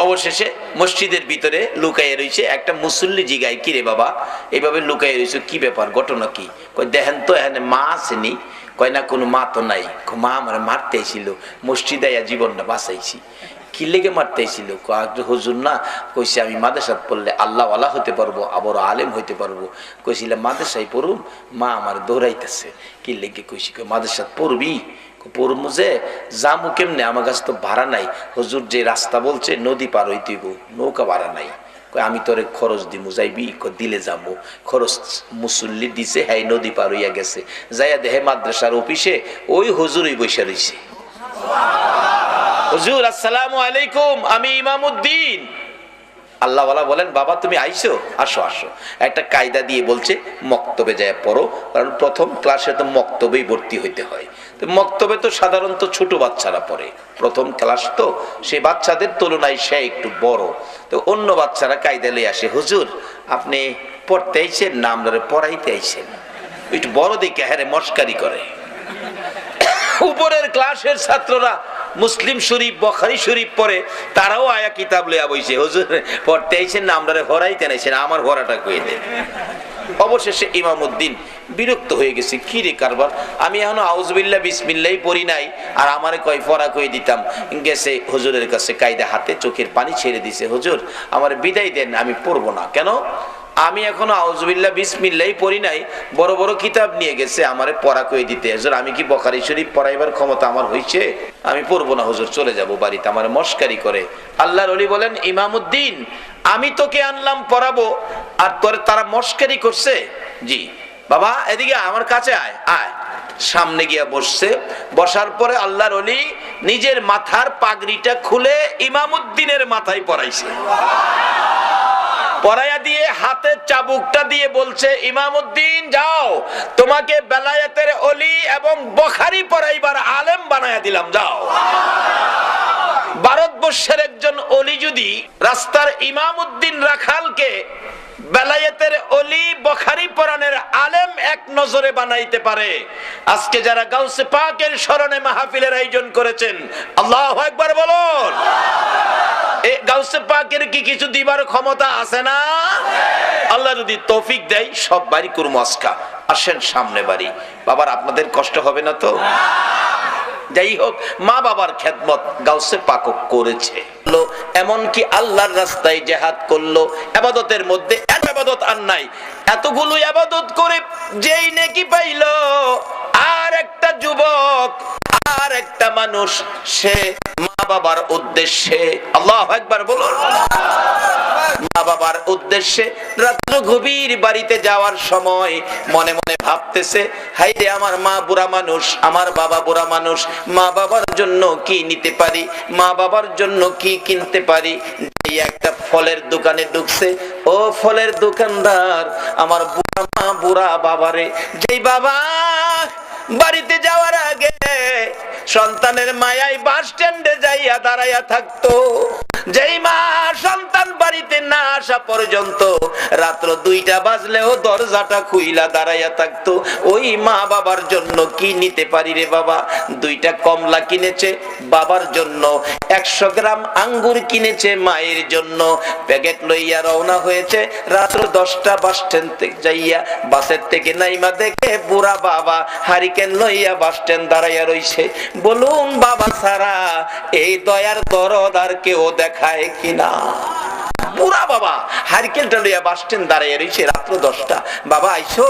Speaker 1: অবশেষে মসজিদের ভিতরে লুকাইয়ে রয়েছে একটা মুসল্লি, জিগায় কি রে বাবা এইভাবে লুকাইয়ে রয়েছে, কি ব্যাপার, ঘটনা কি? কই দেখেন তো এখানে মা আসেনি? কয় না কোনো মা তো নাই। মা আমার মারতে ছিল, মসজিদে জীবনটা বাঁচাইছি। কি লেগে মারতে ছিল? হুজুর না কইছে আমি মাদ্রাসাত পড়লে আল্লাহওয়ালা হতে পারবো, আবার আলেম হইতে পারবো। কইছিলাম মাদ্রাসায় পড়ুম, মা আমার দৌড়াইতেছে। কি লেগে কইছি? মাদ্রাসাত পড়বি? পড়বো যে যামু কেমনে, আমার কাছে তো ভাড়া নাই। হুজুর যে রাস্তা বলছে নদী পার হইতেইব, নৌকা ভাড়া নাই। আমি তোরে খরচ দিমু, যাইবি? দিলে যাবো। খরচ মুসল্লি দিছে, হ্যাঁ নদী পার হইয়া গেছে। যাইয়া দেহে মাদ্রাসার অফিসে ওই হুজুরই বসে রইছে। হুজুর আসসালামু আলাইকুম, আমি ইমামউদ্দিন। আল্লাহওয়ালা বলেন বাবা তুমি আইছো, আসো আসো। একটা কায়দা দিয়ে বলছে মক্তবে যায় পড়ো, কারণ প্রথম ক্লাসে তো মক্তবেই ভর্তি হইতে হয়। তো মক্তবে তো সাধারণত ছোট বাচ্চারা পড়ে, প্রথম ক্লাস তো সেই বাচ্চাদের তুলনায় সে একটু বড়। তো অন্য বাচ্চারা কায়দা লয়ে আসে, হুজুর আপনি পড়তে আইছেন না আমরা পড়াইতে আইছেন? একটু বড় দিকে হ্যাঁ মস্কারি করে। উপরের ক্লাসের ছাত্ররা মুসলিম শরীফ বুখারী শরীফ পড়ে, তারাও আয়া কিতাব লইয়া বইছে, হুজুর পড়তে আইছেন না আমরা পড়াইতে আইছেন, আমার পড়াটা কইয়ে দেন। অবশেষে ইমামউদ্দিন বিরক্ত হয়ে গেছে, কি রে কারবার, আমি এখনো আউযুবিল্লাহ বিসমিল্লাহ পড়ি নাই, আর আমারে কয় পড়া কই দিতাম। গেছে হুজুরের কাছে, কায়দা হাতে চোখের পানি ছেড়ে দিছে, হুজুর আমার বিদায় দেন, আমি পড়বো না। কেন? আমি এখনো আউযুবিল্লাহ বিসমিল্লাহ পড়ি নাই, বড় বড় কিতাব নিয়ে গেছে আমারে পড়া কই দিতে। হুজুর আমি কি বুখারী শরীফ পড়াইবার ক্ষমতা আমার হইছে? আমি পড়বো না হুজুর, চলে যাব বাড়িতে। আমার মস্কারি করে। আল্লাহর ওলি বলেন ইমামউদ্দিন আমি তোকে আনলাম পড়াবো, আর তারা মস্কারি করছে। জি বাবা এদিকে আমার কাছে আয়। আয় সামনে গিয়া বসছে। বসার পরে আল্লাহর ওলি নিজের মাথার পাগড়িটা খুলে ইমামউদ্দিনের মাথায় পরাইছে। পরাইয়া দিয়ে হাতের চাবুকটা দিয়ে বলছে ইমামউদ্দিন যাও, তোমাকে বেলায়েতের ওলি এবং বুখারী পড়াইবার আলেম বানায়া দিলাম, যাও। ভারতবর্ষের একজন ওলি যদি রাস্তার ইমামউদ্দিন রাখালকে বেলায়েতের ওলি বুখারী পড়ানোর আলেম এক নজরে বানাইতে পারে, আজকে যারা গাউসে পাকের স্মরণে মাহফিলের আয়োজন করেছেন আল্লাহু আকবার বলুন। এই গাউসে পাকের কি কিছু দিবার ক্ষমতা আছে না? আল্লাহ যদি তৌফিক দেয় সব বাড়ি করবো আজকা। আসেন সামনে বাড়ি। বাবার আপনাদের কষ্ট হবে না তো? যাই হোক, মা বাবার খেদমত গাউসে পাক করেছে, এমনকি আল্লাহর রাস্তায় জিহাদ করলো। ইবাদতের মধ্যে ইবাদত আর নাই, এতগুলো ইবাদত করে যেই নেকি পাইলো, আর একটা যুবক আর একটা মানুষ সে মা বাবার উদ্দেশ্যে আল্লাহু আকবার বলুন, মা বাবার বাবার উদ্দেশ্যে রাত্র গভীর বাড়িতে যাওয়ার সময় মনে মনে ভাবতেছে, হাইরে আমার মা বুড়া মানুষ, আমার বাবা বুড়া মানুষ, মা বাবার জন্য কি নিতে পারি, মা বাবার জন্য কি কিনতে পারি। এই একটা ফলের দোকানে ঢুকছে, ও ফলের দোকানদার, আমার বুড়া মা বুড়া বাবারে, যেই বাবা বাড়িতে যাওয়ার আগে সন্তানের মায়ায় বাস স্ট্যান্ডে যাইয়া দাঁড়াইয়া থাকতো, যেই মা সন্তান বাড়িতে না আসা পর্যন্ত রাত্র 2টা বাজলেও দরজাটা খুইলা দাঁড়াইয়া থাকতো, ওই মা বাবার জন্য কি নিতে পারি রে বাবা। 2টা কমলা কিনেছে বাবার জন্য, 100 গ্রাম আঙ্গুর কিনেছে মায়ের জন্য, প্যাকেট লইয়া রওনা হয়েছে। রাত্র 10টা বাস স্ট্যান্ড থেকে যাইয়া বাসের থেকে নাইমা দেখে বুড়া বাবা হারিকেন লইয়া বাস স্ট্যান্ড দাঁড়াইয়া রইছে। বলুন বাবা ছাড়া এই দয়ার দরদ আর কেউ দেখায় কিনা? বুড়া বাবা হারিকেনটা লইয়া বাস স্ট্যান্ড দাঁড়াইয়া রইছে রাত্র 10টা। বাবা আইছো,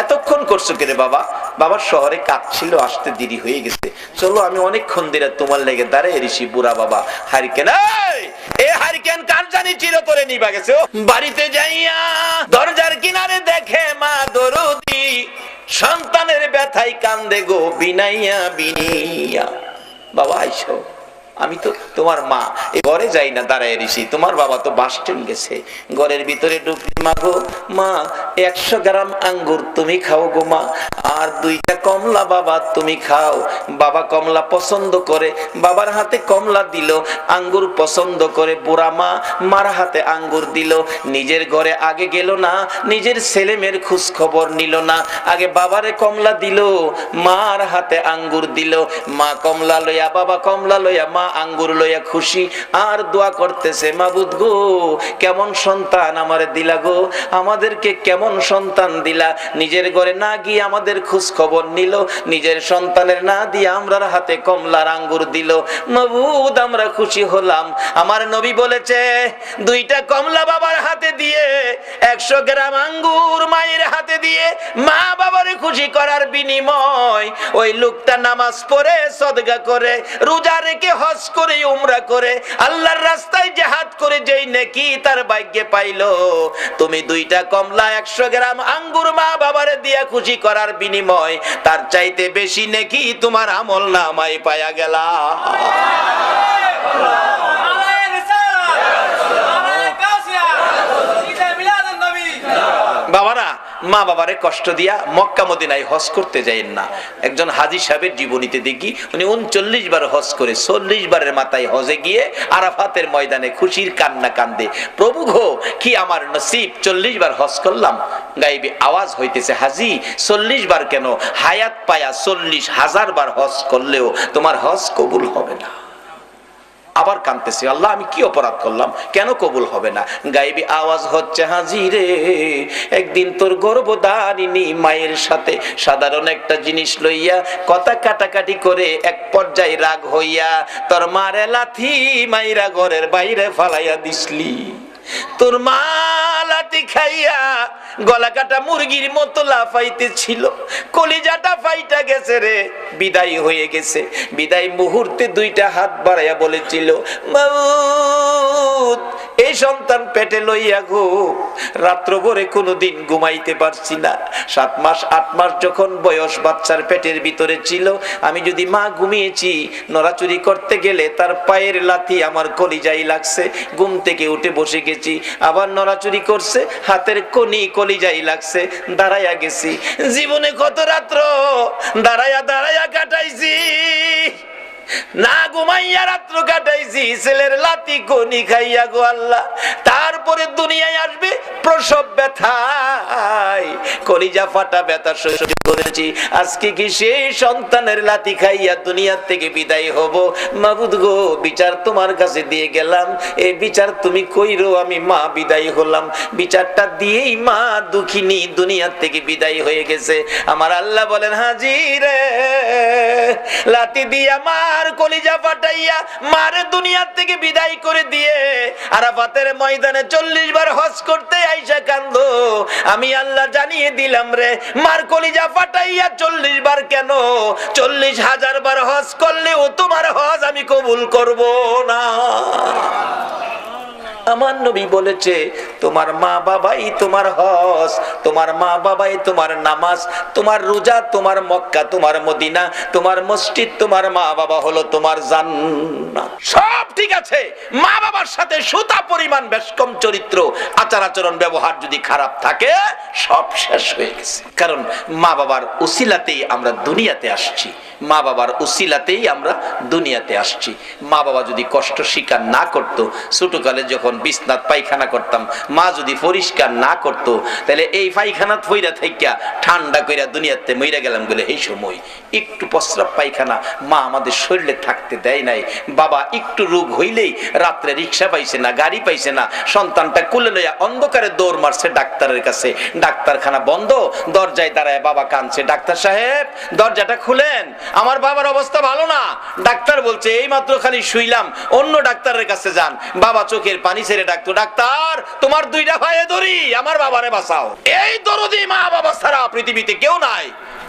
Speaker 1: এতক্ষণ করছো কেরে বাবা? বাবার শহরে কাজ ছিল, আসতে দেরি হয়ে গেছে, চলো আমি অনেকক্ষণ ধরে তোমার লেগে দাঁড়াইয়া রইছি। বুড়া বাবা হারিকেন, এই হারিকেন কার জানি চিরতরে নিবা গেছে। বাড়িতে যাইয়া দরজার কিনারে দেখে মা দরদি সন্তানের ব্যথায় কান্দে গো বিনাইয়া বিনিয়া। বাবা আইছো, আমি তো তোমার মা, এই ঘরে যাই না, দাঁড়ায় রিসি, তোমার বাবা তো বাস স্ট্যান্ড গেছে। ঘরের ভিতরে ঢুকলি, মা গো মা 100 গ্রাম আঙ্গুর তুমি খাও গো মা, আর 2টা কমলা বাবা তুমি খাও। বাবা কমলা পছন্দ করে, বাবার হাতে কমলা দিল, আঙ্গুর পছন্দ করে, বুড়া মা মার হাতে আঙ্গুর দিল। নিজের ঘরে আগে গেল না, নিজের ছেলে মেয়ের খোঁজ খবর নিল না, আগে বাবারে কমলা দিল, মার হাতে আঙ্গুর দিল। মা কমলা লইয়া, বাবা কমলা লইয়া, মা আঙ্গুর লইয়া খুশি আর দোয়া করতেছে, মাবুদ গো কেমন সন্তান আমারে দিলা গো, আমাদেরকে কেমন সন্তান দিলা। নিজের ঘরে না গিয়ে আমাদের খোঁজ খবর নিল, নিজের সন্তানের না দিয়ে আমরার হাতে কমলার আঙ্গুর দিল। মাবুদ আমরা খুশি হলাম। আমার নবী বলেছে 2টা কমলা বাবার হাতে দিয়ে 100 গ্রাম আঙ্গুর মায়ের হাতে দিয়ে মা বাবারে খুশি করার বিনিময় ওই লোকটা নামাজ পড়ে, সদকা করে, রোজা রেখে, হজ করে, উমরা করে, আল্লাহর রাস্তায় জিহাদ করে যেই নেকি তার ভাগ্যে পাইলো, তুমি 2টা কমলা 100 গ্রাম আঙ্গুর মা বাবারে দিয়া খুশি করার বিনিময় তার চাইতে বেশি নেকি তোমার আমল নামায় পায়া গেলা। বাবারা মা বাবারে কষ্ট দিয়া মক্কা মদিনায় হজ করতে যাইেন না। একজন হাজী সাহেবের জীবনীতে দেখি উনি 39 বার হজ করে 40 বারের মাথায় হজে গিয়ে আরাফাতের ময়দানে খুশির কান্না কান্দে, প্রভু গো কি আমার নসিব, 40 বার হজ করলাম। গায়েবী আওয়াজ হইতেছে, হাজী 40 বার কেন, হায়াত পায়া 40,000 বার হজ করলেও তোমার হজ কবুল হবে না। আবার কাঁদতেছে, আল্লাহ আমি কি অপরাধ করলাম, কেন কবুল হবে না? গায়েবী আওয়াজ হচ্ছে, হাজী রে একদিন তোর গর্ভধারিণী মায়ের সাথে সাধারণ একটা জিনিস লইয়া কথা কাটাকাটি করে এক পর্যায়ে রাগ হইয়া তোর মারে লাথি মাইরা ঘরের বাইরে ফালাইয়া দিসলি। তোর মা লাথি খাইয়া গলা কাটা মুরগির মতো লাফাইতেছিল, কলিজাটা ফাইটা গেছে রে, বিদায় হয়ে গেছে। বিদায় মুহূর্তে 2টা হাত বাড়াইয়া বলেছিল, মাউত এই সন্তান পেটে লইয়া গো রাত্র ভরে কোনোদিন ঘুমাইতে পারছি না। 7 মাস 8 মাস যখন বয়স বাচ্চার পেটের ভিতরে ছিল, আমি যদি মা ঘুমিয়েছি, নড়াচুরি করতে গেলে তার পায়ের লাথি আমার কলিজাই লাগছে, ঘুম থেকে উঠে বসে গেছি, আবার নড়াচুরি করছে, হাতের কনি কলিজাই লাগছে, দাঁড়াইয়া গেছি। জীবনে কত রাত্র দাঁড়াইয়া দাঁড়াইয়া কাটাইছি, না ঘুমাইয়া রাত্র কাটাইছি, ছেলের লাথি কনি খাইয়া গো আল্লাহ। তারপরে দুনিয়ায় আসবে প্রসব ব্যথায়, কলিজা ফাটা ব্যথা সহ্য করেছি, আজকে কি সেই সন্তানের লাথি খাইয়া দুনিয়া থেকে বিদায় হব? মাবুদ গো বিচার তোমার কাছে দিয়ে গেলাম, এই বিচার তুমি কইরো, আমি মা বিদায় হলাম। বিচারটা দিয়েই মা দুঃখিনী দুনিয়া থেকে বিদায় হয়ে গেছে। আমার আল্লাহ বলেন, হাজী রে লাথি দিয়া মার কলিজা ফাটাইয়া মারে দুনিয়া থেকে বিদায় করে দিয়ে আরাফাতের ময়দানে 40 বার হজ করতে আইসা কান্দো, আমি আল্লাহ জানিয়ে দিলাম রে, মার কলিজা ফাটাইয়া 40 বার কেন, 40,000 বার হজ করলেও তোমার হজ আমি কবুল করব না। আমার নবী বলেছে তোমার মা বাবাই তোমার হজ, তোমার মা বাবাই তোমার নামাজ, তোমার রোজা, তোমার মক্কা, তোমার মদিনা, তোমার মসজিদ, তোমার মা বাবা হলো তোমার জান্নাত। সব ঠিক আছে, মা বাবার সাথে সুতা পরিমাণ বেশকম চরিত্র, আচার আচরণ ব্যবহার যদি খারাপ থাকে সব শেষ হয়ে গেছে। কারণ মা বাবার উসিলাতেই আমরা দুনিয়াতে আসছি, মা বাবার উসিলাতেই আমরা দুনিয়াতে আসছি। মা বাবা যদি কষ্ট স্বীকার না করতো, ছোটকালে যখন বিছনাত পায়খানা করতাম মা যদি পরিষ্কার না করতো, তাহলে এই পায়খানাত ফইরা থাইকা ঠান্ডা কইরা দুনিয়াতে মইরা গেলাম বলে এই সময় একটু প্রস্রাব পায়খানা মা আমাদের শরীরে থাকতে দেয় নাই। বাবা একটু রোগ হইলেই রাত্রে রিক্সা পাইছে না, গাড়ি পাইছে না, সন্তানটা কোলে লইয়া অন্ধকারে দৌড় মারছে ডাক্তারের কাছে। ডাক্তারখানা বন্ধ, দরজায় দাঁড়ায় বাবা কাঁদছে, ডাক্তার সাহেব দরজাটা খুলেন, আমার বাবার অবস্থা ভালো না। ডাক্তার বলছে এই মাত্র খালি শুইলাম, অন্য ডাক্তারের কাছে যান। বাবা চোখের পানি ছেড়ে ডাকতো, ডাক্তার তোমার দুইটা পায়ে ধরি, আমার বাবারে বাঁচাও। এই দরদি মা বাবা ছাড়া পৃথিবীতে কেউ নাই।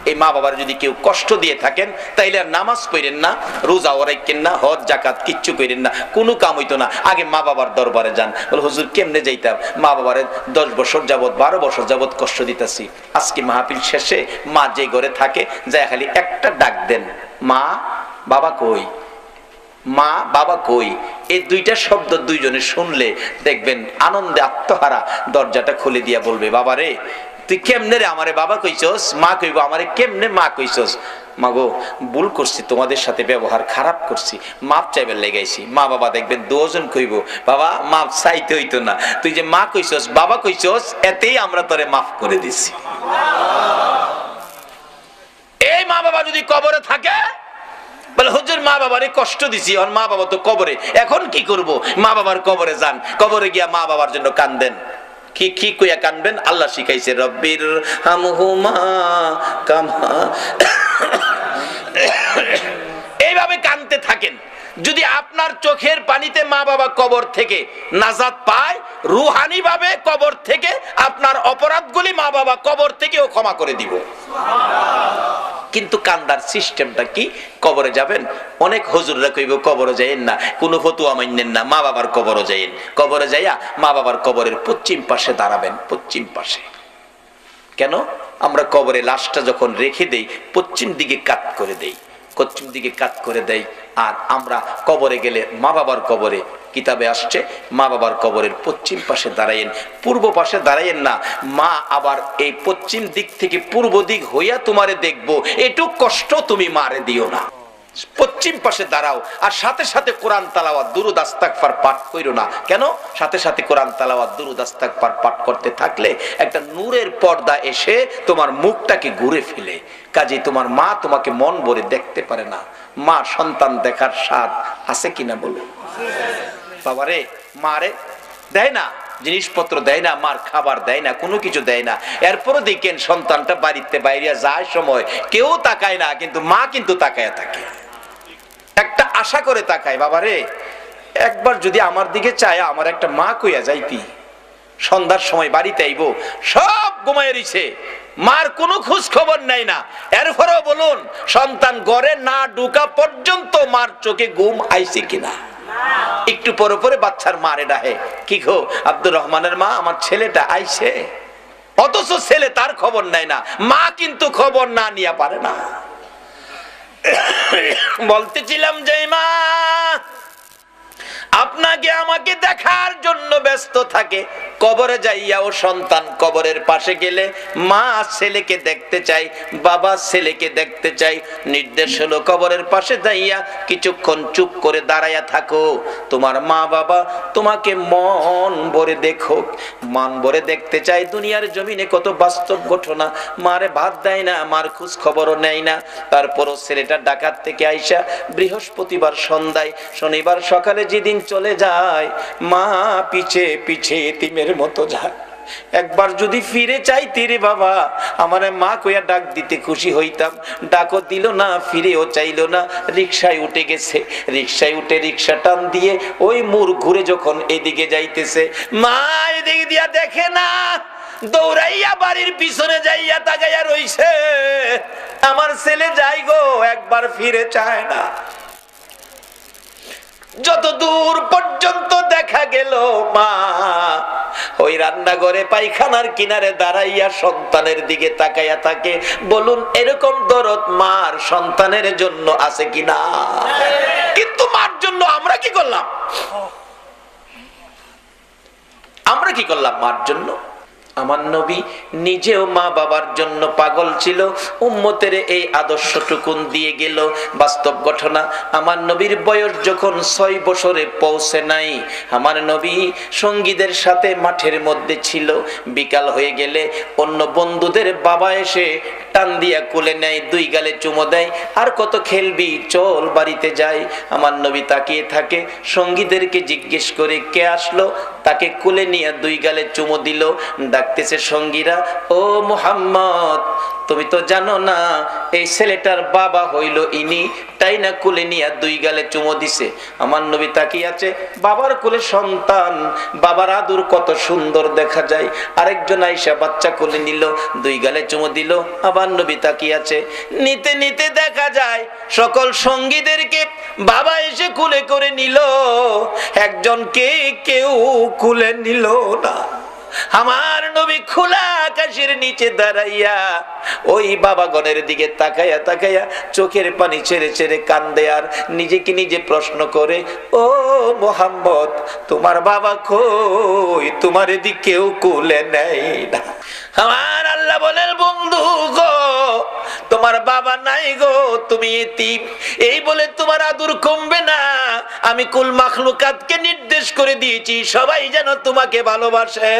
Speaker 1: এই মা বাবার যদি কেউ কষ্ট দিয়ে থাকেন তাইলে আর নামাজ পড়েন না, রোজা রাখেন না, হজ জাকাত কিচ্ছু করেন না, কোনো কাম হইতো না। আগে মা বাবার দরবারে যান, বলে হুজুর কেমনে যাইতাম, মা বাবারে 10 বছর যাবত 12 বছর যাবত কষ্ট দিতেছি। আজকে মাহফিল শেষে মা যে ঘরে থাকে যায় খালি একটা ডাক দেন, মা বাবা কই, মা বাবা কই। এই দুইটা শব্দ দুইজনে শুনলে দেখবেন আনন্দে আত্মহারা দরজাটা খুলে দিয়া বলবে, বাবা রে তুই কেমনে রে আমারে বাবা কইছস, মা কইব আমারে কেমনে মা কইছস। মাগো ভুল করছি, তোমাদের সাথে ব্যবহার খারাপ করছি, মাপ চাইবার লেগাইছি। মা বাবা দেখবেন দুজন কইব, বাবা মাপ চাইতে হইতো না, তুই যে মা কইছস বাবা কইছস এতেই আমরা তোরে মাফ করে দিছি। এই মা বাবা যদি কবরে থাকে বলে হুজুর মা বাবারে কষ্ট দিছি, আর মা বাবা তো কবরে, এখন কি করব? মা বাবার কবরে যান, কবরে গিয়া মা বাবার জন্য কান্দেন। কি কি কইয়া কানবেন? আল্লাহ শিখাইছে, রব্বির হামহুমা কামা। এইভাবে কানতে থাকেন। যদি আপনার চোখের পানিতে মা বাবা কবর থেকে নাজাত পায়, রুহানি ভাবে কবর থেকে আপনার অপরাধগুলি মা বাবা কবর থেকেও ক্ষমা করে দিব। কিন্তু কান্দার সিস্টেমটা কি? কবরে যাবেন, অনেক হুজুররা কইব কবরে যাইেন না, কোনো ফতুয়া মানেন না, মা বাবার কবরে যাইেন। কবরে যাইয়া মা বাবার কবরের পশ্চিম পাশে দাঁড়াবেন, পশ্চিম পাশে। কেন? আমরা কবরে লাশটা যখন রেখে দেই পশ্চিম দিকে কাত করে দেই, পশ্চিম দিকে কাত করে দেই। আর আমরা কবরে গেলে মা বাবার কবরে কিতাবে আসছে মা বাবার কবরের পশ্চিম পাশে দাঁড়াইয়েন, পূর্ব পাশে দাঁড়াইয়েন না। মা আবার এই পশ্চিম দিক থেকে পূর্ব দিক হইয়া তোমারে দেখবো, এটুক কষ্ট তুমি মারে দিও না। পশ্চিম পাশে দাঁড়াও, আর সাথে সাথে কোরআন তেলাওয়াত দুরূদ ইস্তিগফার পাঠ কইরো না। কেন? সাথে সাথে কোরআন তেলাওয়াত দুরূদ ইস্তিগফার পাঠ করতে থাকলে একটা নূরের পর্দা এসে তোমার মুখটাকে ঘুরে ফেলে। কাজে তোমার মা তোমাকে মন ভরে দেখতে পারে না। মা সন্তান দেখার স্বাদ আছে কিনা বলো? বাবারে মারে দেয় না, জিনিসপত্র দেয় না, মার খাবার দেয় না, কোনো কিছু দেয় না। এরপরও দেখেন সন্তানটা বাড়িতে বাইরে যায় সময় কেউ তাকায় না, কিন্তু মা কিন্তু তাকায় থাকে, একটা আশা করে তাকায়। বাবারে একবার যদি আমার দিকে চায় আমার একটা মা কইয়া যাইতি। সন্ধ্যার সময় বাড়িতে আইব, সব ঘুমায় রইছে, মার কোনো খোঁজ খবর নাই না। এরপরও বলুন সন্তান ঘরে না ঢুকা পর্যন্ত মার চোখে ঘুম আইছে কিনা? একটু পরে পরে বাচ্চার মারে ডাহে, কি গো আব্দুর রহমানের মা আমার ছেলেটা আইছে, অথচ ছেলে তার খবর নেয় না। মা কিন্তু খবর না নিয়ে পারে না। বলতেছিলাম যে মা আপনাকে আমাকে দেখার জন্য ব্যস্ত থাকে, কবরে যাইয়াও সন্তান কবরের পাশে গেলে মা ছেলেকে দেখতে চাই, বাবা ছেলেকে দেখতে চাই। নির্দেশ হলো কবরের পাশে যাইয়া কিছুক্ষণ চুপ করে দাঁড়াইয়া থাকো, তোমার মা বাবা তোমাকে মন ভরে দেখো, মন ভরে দেখতে চাই। দুনিয়ার জমিনে কত বাস্তব ঘটনা, মারে ভাত দেয় না, মার খোঁজ খবরও নেয় না। তারপরও ছেলেটা ডাকাত থেকে আইসা বৃহস্পতিবার সন্ধ্যায় শনিবার সকালে যেদিন চলে যায়, মা পিছে পিছে এতিমের মতো যায়। একবার যদি ফিরে চাইতে রে বাবা, আমারে মা কইয়া ডাক দিতে খুশি হইতাম, ডাকও দিল না, ফিরেও চাইল না। রিকশায় উঠে গেছে, রিকশায় উঠে রিকশা টান দিয়ে ওই মোড় ঘুরে যখন এদিকে যাইতেছে, মা এদিকে দিয়া দেখে না, দৌড়াইয়া বাড়ির পিছনে যাইয়া তাকাইয়া রইছে। আমার ছেলে যাই গো, একবার ফিরে চায় না। যত দূর পর্যন্ত দেখা দেখা গেল মা ওই রান্নাঘরে পায়খানার কিনারে দাঁড়াইয়া সন্তানের দিকে তাকাইয়া থাকে। বলুন এরকম দরদ মার সন্তানের জন্য আছে কিনা? কিন্তু মার জন্য আমরা কি করলাম? আমরা কি করলাম মার জন্য? আমার নবী নিজেও মা বাবার জন্য পাগল ছিল, উম্মতের এই আদর্শটুকুন দিয়ে গেল। বাস্তব ঘটনা, আমার নবীর বয়স যখন 6 বছরে পৌঁছে নাই, আমার নবী সঙ্গীদের সাথে মাঠের মধ্যে ছিল। বিকাল হয়ে গেলে অন্য বন্ধুদের বাবা এসে টান দিয়া কোলে নেয়, 2 গালে চুমো দেয়, আর কত খেলবি, চল বাড়িতে যাই। আমার নবী তাকিয়ে থাকে, সঙ্গীদেরকে জিজ্ঞেস করে কে আসলো, তাকে কোলে নিয়ে 2 গালে চুমো দিল। ডাকতেছে সঙ্গীরা, ও মুহাম্মদ তুমি তো জানো না এই ছেলেটার বাবা হইল ইনি, তাই না কোলে নিয়ে 2 গালে চুমো দিছে। আমার নবী তাকিয়ে আছে, বাবার কোলে সন্তান, বাবার আদর কত সুন্দর দেখা যায়। আরেকজন আইসা বাচ্চা কোলে নিল, 2 গালে চুমো দিল। আবার নবী তাকিয়ে আছে, নিতে নিতে দেখা যায় সকল সঙ্গীদেরকে বাবা এসে কোলে করে নিল, একজনকে কেউ কোলে নিল না। আমার নবী খোলা আকাশের নিচে দাঁড়াইয়া ওই বাবাগণের দিকে তাকাইয়া তাকাইয়া চোখের পানি ছেড়ে ছেড়ে কান্দে, আর নিজেকে নিজে প্রশ্ন করে, ও মুহাম্মদ তোমার বাবা কই, তোমার দিকেও কোলে নেয় না। আমার আল্লাহ বলেন, বন্ধু গো তোমার বাবা নাই গো, তুমি এতিম। এই বলে তোমার আদর কমবে না। আমি কুল মাখলুকাতকে নির্দেশ করে দিয়েছি সবাই যেন তোমাকে ভালোবাসে,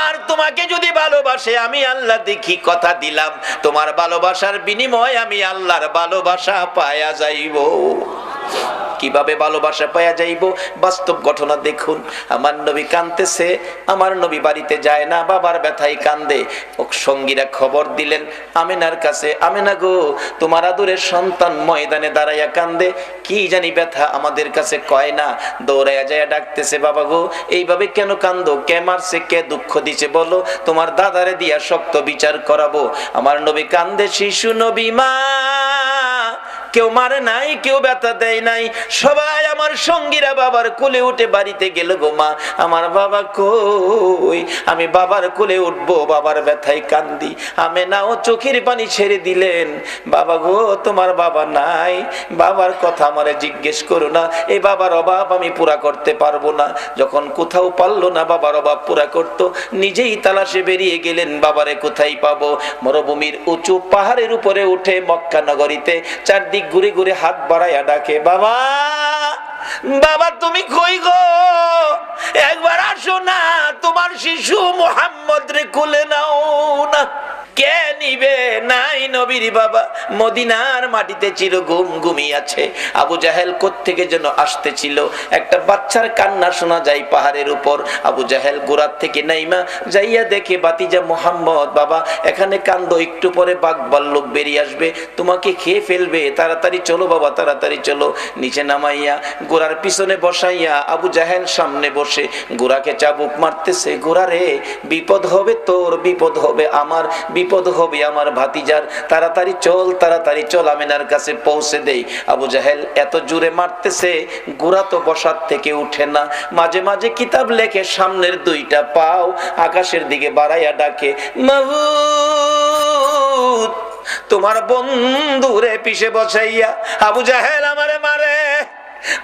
Speaker 1: আর তোমাকে যদি ভালোবাসে আমি আল্লাহ দেখি, কথা দিলাম তোমার ভালোবাসার বিনিময়ে আমি আল্লাহর ভালোবাসা পায়া যাইব। কিভাবে ভালোবাসা পাওয়া যাইব? বাস্তব ঘটনা দেখুন। আমার নবী কাঁদতেছে, আমার নবী বাড়িতে যায় না, বাবার ব্যথায় কান্দে। সঙ্গীরা খবর দিলেন আমিনার কাছে, আমিনা গো তোমার আদরের সন্তান ময়দানে দাঁড়াইয়া কান্দে, কি জানি ব্যথা আমাদের কাছে কয় না। দৌড়াইয়া যায় ডাকতেছে, বাবা গো এইভাবে কেন কান্দো, কে মারছে, কে দুঃখ দিছে বলো, তোমার দাদারে দিয়া শক্ত বিচার করাবো। আমার নবী কান্দে, শিশু নবী মা কেউ মারে নাই, কেউ ব্যথা দেয় নাই, সবাই আমার সঙ্গীরা বাবার কোলে উঠে বাড়িতে গেল গো মা, আমার বাবা কই, আমি বাবার কোলে উঠবো, বাবার ব্যথায় কান্দি। আমেনাও চোখের পানি ছেড়ে দিলেন, বাবা গো তোমার বাবা নাই, বাবার কথা আমারে জিজ্ঞেস করো না, এই বাবার অভাব আমি পুরা করতে পারবো না। যখন কোথাও পারলো না বাবার অভাব পুরা করত, নিজেই তালাশে বেরিয়ে গেলেন, বাবারে কোথায় পাবো। মরুভূমির উঁচু পাহাড়ের উপরে উঠে মক্কা নগরীতে চারদিক ঘুরে ঘুরে হাত বাড়াইয়া ডাকে, বাবা বাবা তুমি কই গো, একবার আসো না, তোমার শিশু মুহাম্মদ রে কোলে নাও না। কে নিবে? নাই নবীর বাবা মদিনার মাটিতে চিরঘুম ঘুমিয়েছে। আবু জাহেল কোত্থেকে যেন আসতেছিল, একটা বাচ্চার কান্না শোনা যায় পাহাড়ের উপর। আবু জাহেল গোড়ার থেকে নাইমা যাইয়া দেখে বাতিজা মুহাম্মদ, বাবা এখানে কান্দো, একটু পরে বাঘ ভাল্লুক বেরিয়ে আসবে, তোমাকে খেয়ে ফেলবে, তাড়াতাড়ি চলো বাবা, তাড়াতাড়ি চলো। নিচে নামাইয়া গোড়ার পিছনে বসাইয়া আবু জাহেল সামনে বসে গোড়াকে চাবুক মারতেছে, গোড়া রে বিপদ হবে তোর, বিপদ হবে আমার, বিপদ হবে আমার ভাতিজার, তাড়াতাড়ি চল, তাড়াতাড়ি চল, আমিনার কাছে পৌঁছে দেই। আবু জাহেল এত জোরে মারতেছে, গোড়া তো বসার থেকে উঠে না। মাঝে মাঝে কিতাব লেখে সামনের 2টা পাও আকাশের দিকে বাড়াইয়া ডাকে, মাবুদ তোমার বন্ধুরে পিছে বসাইয়া আবু জাহেল আমারে মারে,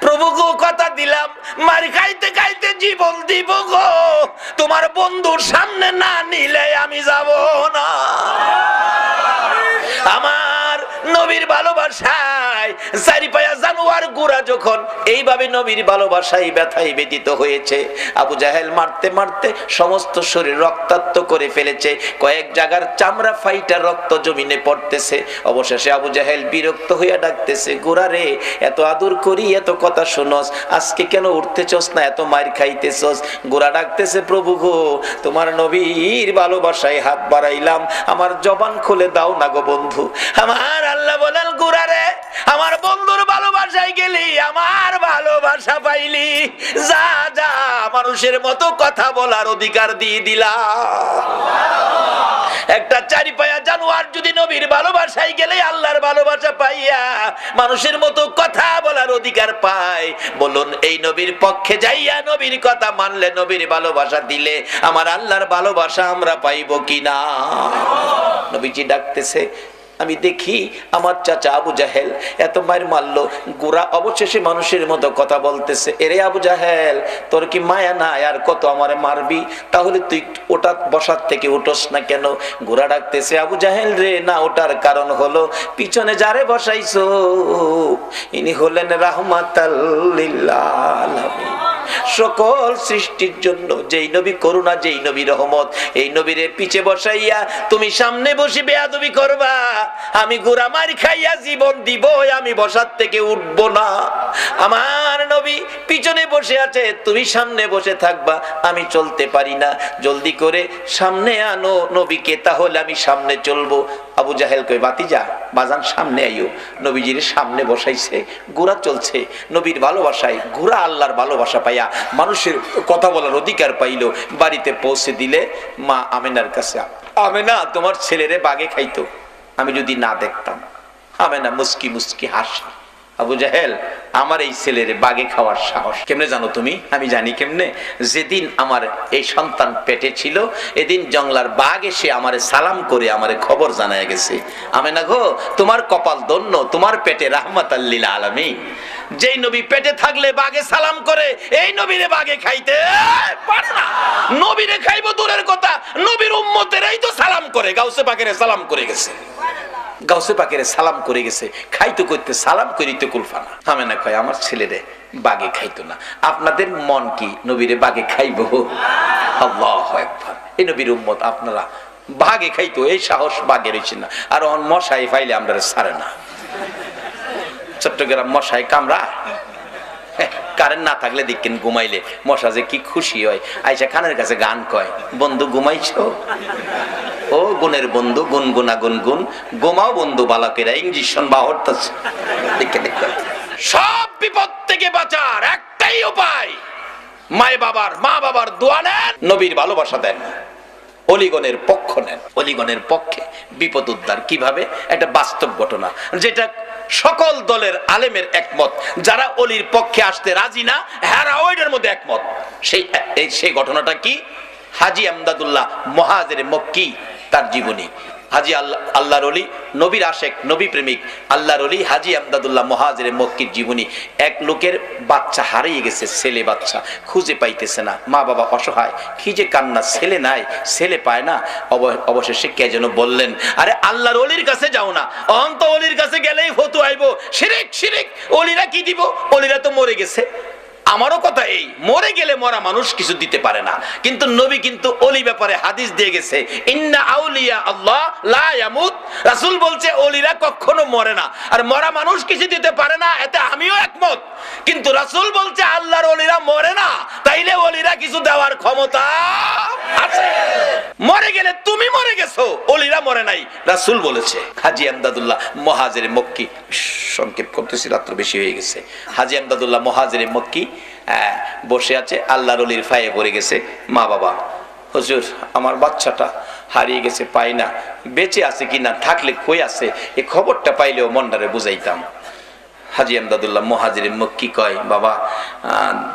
Speaker 1: প্রভু গো কথা দিলাম মার খাইতে খাইতে জীবন দিব গো, তোমার বন্ধুর সামনে না নিলে আমি যাব না। আমার নবীর ভালোবাসায় চারি পায়া জানোয়ার গুড়া যখন এইভাবে নবীর ভালোবাসায় ব্যথায় ব্যতীত হয়েছে, আবু জাহেল মারতে মারতে সমস্ত শরীর রক্তাক্ত করে ফেলেছে, কয়েক জায়গার চামড়া ফাইটা রক্ত জমিনে পড়তেছে। অবশেষে আবু জাহেল বিরক্ত হইয়া ডাকতেছে, গোড়া রে এত আদর করি, এত কথা শুনস, আজকে কেন উঠতেছস না, এত মার খাইতেছস? গোড়া ডাকতেছে, প্রভু গো তোমার নবীর ভালোবাসায় হাত বাড়াইলাম, আমার জবান খুলে দাও না গো বন্ধু। আমার আল্লাহ বলেন, গোড়া রে আমার বন্ধুর ভালোবাসায় গেলি আমার ভালোবাসা পাইলি, যা যা মানুষের মতো কথা বলার অধিকার দিয়ে দিলাম। একটা চারি পায়া জানোয়ার যদি নবীর ভালোবাসায় গেলে আল্লাহর ভালোবাসা পাইয়া মানুষের মতো কথা বলার অধিকার পায়, বলুন এই নবীর পক্ষে যাইয়া নবীর কথা মানলে, নবীর ভালোবাসা দিলে আমার আল্লাহর ভালোবাসা আমরা পাইব কিনা? নবীজি ডাকতেছে, আমি দেখি আমার চাচা আবু জাহেল এত মায়ের মারলো, গোরা অবশেষে মানুষের মতো কথা বলতেছে। এরে আবু জাহেল, তোর কি মায়া না আর কত আমারে মারবি? তাহলে তুই ওটা বসার থেকে উঠোস না কেন? গোরা ডাকতেছে, আবু জাহেল রে, না ওটার কারণ হলো পিছনে যারে বসাইছো ইনি হলেন রাহমাতাল লিল আলামিন, সকল সৃষ্টির জন্য যেই নবী করুণা, যেই নবী রহমত, এই নবীরে পিছে বসাইয়া তুমি সামনে বসে বেয়াদবি করবা, আমি গোরা মার খাইয়া জীবন দিব, আমি বসার থেকে উঠবো না। আমার নবী পিছনে বসে আছে, তুমি সামনে বসে থাকবা, আমি চলতে পারি না, জলদি করে সামনে আনো নবীকে, তাহলে আমি সামনে চলবো। আবু জাহেল কই, বাতিজা বাজান সামনে আইও। নবীজির সামনে বসাইছে, গোরা চলছে নবীর ভালোবাসায়, গোরা আল্লাহর ভালোবাসা পাইয়া মানুষের কথা বলার অধিকার পাইল। বাড়িতে পৌঁছে দিলে মা আমেনার কাছে, আমেনা তোমার ছেলেরে বাগে খাইতো, আমি যদি না দেখতাম। আমেনা মুস্কি মুস্কি হাসি, আবু জাহেল আমার এই ছেলের বাগে খাওয়ার সাহস কেমনে জানো তুমি? আমি জানি কেমনে, যেদিন আমার এই সন্তান পেটে ছিল এদিন জংলার বাঘ এসে আমারে সালাম করে আমারে খবর জানায় গেছে। আমেনা গো, তোমার কপাল ধন্য, তোমার পেটে রাহমাতাল লিল আলামিন। যেই নবী পেটে থাকলে বাঘে সালাম করে, এই নবীরে বাঘে খাইতে পারে না। নবীরে খাইবো দূরের কথা, নবীর উম্মতেরই তো সালাম করে, গাউসে পাকেরে সালাম করে গেছে, গাউসে পাকেরে সালাম করে গেছে, খাইতো করতে সালাম করিতে কুলফানা। আমেনা কয়, আমার ছেলেরে বাগে খাইতো না। আপনাদের মন কি নবীরে বাগে খাইবো? আল্লাহু আকবার। এই নবীর উম্মত আপনারা বাগে খাইতো, এই সাহস বাগে রয়েছে না। আর মশাই ফাইলে আমরা ছাড়ে না। চট্টগ্রাম মশাই কামড়া, কারেন্ট না থাকলে দেখেন ঘুমাইলে মশা যে কি খুশি হয়, আইসা খানের কাছে গান কয়, বন্ধু ঘুমাইছো? ও গুণের বন্ধু, গুনগুনা গুনগুন, গোমাও বন্ধু বালকেরা ইঞ্জেকশন বাহরতেছে। দেখে দেখে সব বিপদ থেকে বাঁচার একটাই উপায়, মা বাবার দোয়া নেন, নবীর ভালোবাসা দেন, অলিগণের পক্ষ নেন। অলিগণের পক্ষে বিপদ উদ্ধার কিভাবে? একটা বাস্তব ঘটনা, যেটা সকল দলের আলেমের একমত, যারা অলির পক্ষে আসতে রাজি না হেরা ওইটার মধ্যে একমত। সেই ঘটনাটা কি? হাজী আমদাদুল্লাহ মুহাজির মক্কি, তার জীবনী। হাজী আল্লাহর ওলি, নবীর আশেক, নবী প্রেমিক আল্লাহর ওলি হাজী আমদাদুল্লাহ মুহাজির মক্কির জীবনী। এক লোকের বাচ্চা হারিয়ে গেছে, ছেলে বাচ্চা খুঁজে পাইতেছে না, মা বাবা অসহায়, কি যে কান্না, ছেলে নাই, ছেলে পায় না। অবশেষে কে যেন বললেন, আরে আল্লাহর ওলির কাছে যাও না, অন্ত ওলির কাছে গেলেই ফতোয়া আইবো, শিরিক শিরিক, ওলিরা কি দিব, ওলিরা তো মরে গেছে। আমারও কথা এই, মরে গেলে মরা মানুষ কিছু দিতে পারে না, কিন্তু নবী কিন্তু ওলি ব্যাপারে হাদিস দিয়ে গেছে, ইন্না আউলিয়া আল্লাহ লা ইয়ামুত। রাসূল বলছে ওলিরা কখনো মরে না, আর মরা মানুষ কিছু দিতে পারে না, এতে আমিও একমত। কিন্তু রাসূল বলছে আল্লাহর ওলিরা মরে না, তাইলে ওলিরা কিছু দেওয়ার ক্ষমতা আছে। মরে গেলে তুমি মরে গেছো, ওলিরা মরে নাই, রাসূল বলেছে। হাজী আমদাদুল্লাহ মুহাজির মক্কি, সংক্ষেপ করতেছি রাত্র বেশি হয়ে গেছে। হাজী আমদাদুল্লাহ মুহাজির মক্কি বসে আছে, আল্লাহর ওলির ফায়ে পড়ে গেছে। মা বাবা, হুজুর আমার বাচ্চাটা হারিয়ে গেছে, পাই না, বেঁচে আছে কিনা, থাকলে কই আছে, এই খবরটা পাইলেও মনটারে বুঝাইতাম। হাজী আমদাদুল্লাহ মুহাজির মক্কি কয়, বাবা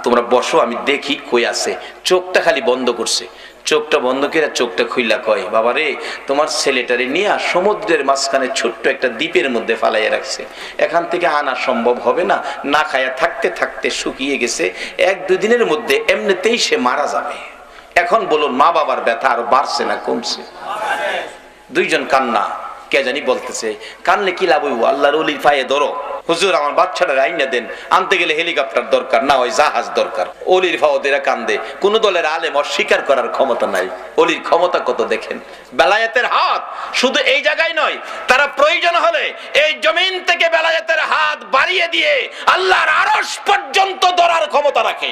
Speaker 1: তোমরা বসো, আমি দেখি কই আছে। চোখটা খালি বন্ধ করছে, চোখটা বন্ধ করে চোখটা খুইলা কয়, বাবা রে, তোমার ছেলেটারে নিয়ে সমুদ্রের মাঝখানে ছোট্ট একটা দ্বীপের মধ্যে ফালাইয়া রাখছে, এখান থেকে আনা সম্ভব হবে না, না খায়া থাকতে থাকতে শুকিয়ে গেছে, 1-2 দিনের মধ্যে এমনিতেই সে মারা যাবে। এখন বলুন মা বাবার ব্যথা আরো বাড়ছে না কমছে? দুইজন কান্না, কে জানি বলতেছে, কানলে কি লাভ হইব, আল্লাহর ওলির পায়ে ধরো, হুজুর আমার বাচ্চাটা আইনা দেন, আনতে গেলে হেলিকপ্টার দরকার, না হয় জাহাজ দরকার। অলির ফাওদেরা কান্দে, কোন দলের আলেম অস্বীকার করার ক্ষমতা নাই। অলির ক্ষমতা কত দেখেন, বেলায়েতের হাত শুধু এই জায়গায় নয়, তারা প্রয়োজন হলে এই জমিন থেকে বেলায়েতের হাত বাড়িয়ে দিয়ে আল্লাহর আরশ পর্যন্ত ধরার ক্ষমতা রাখে।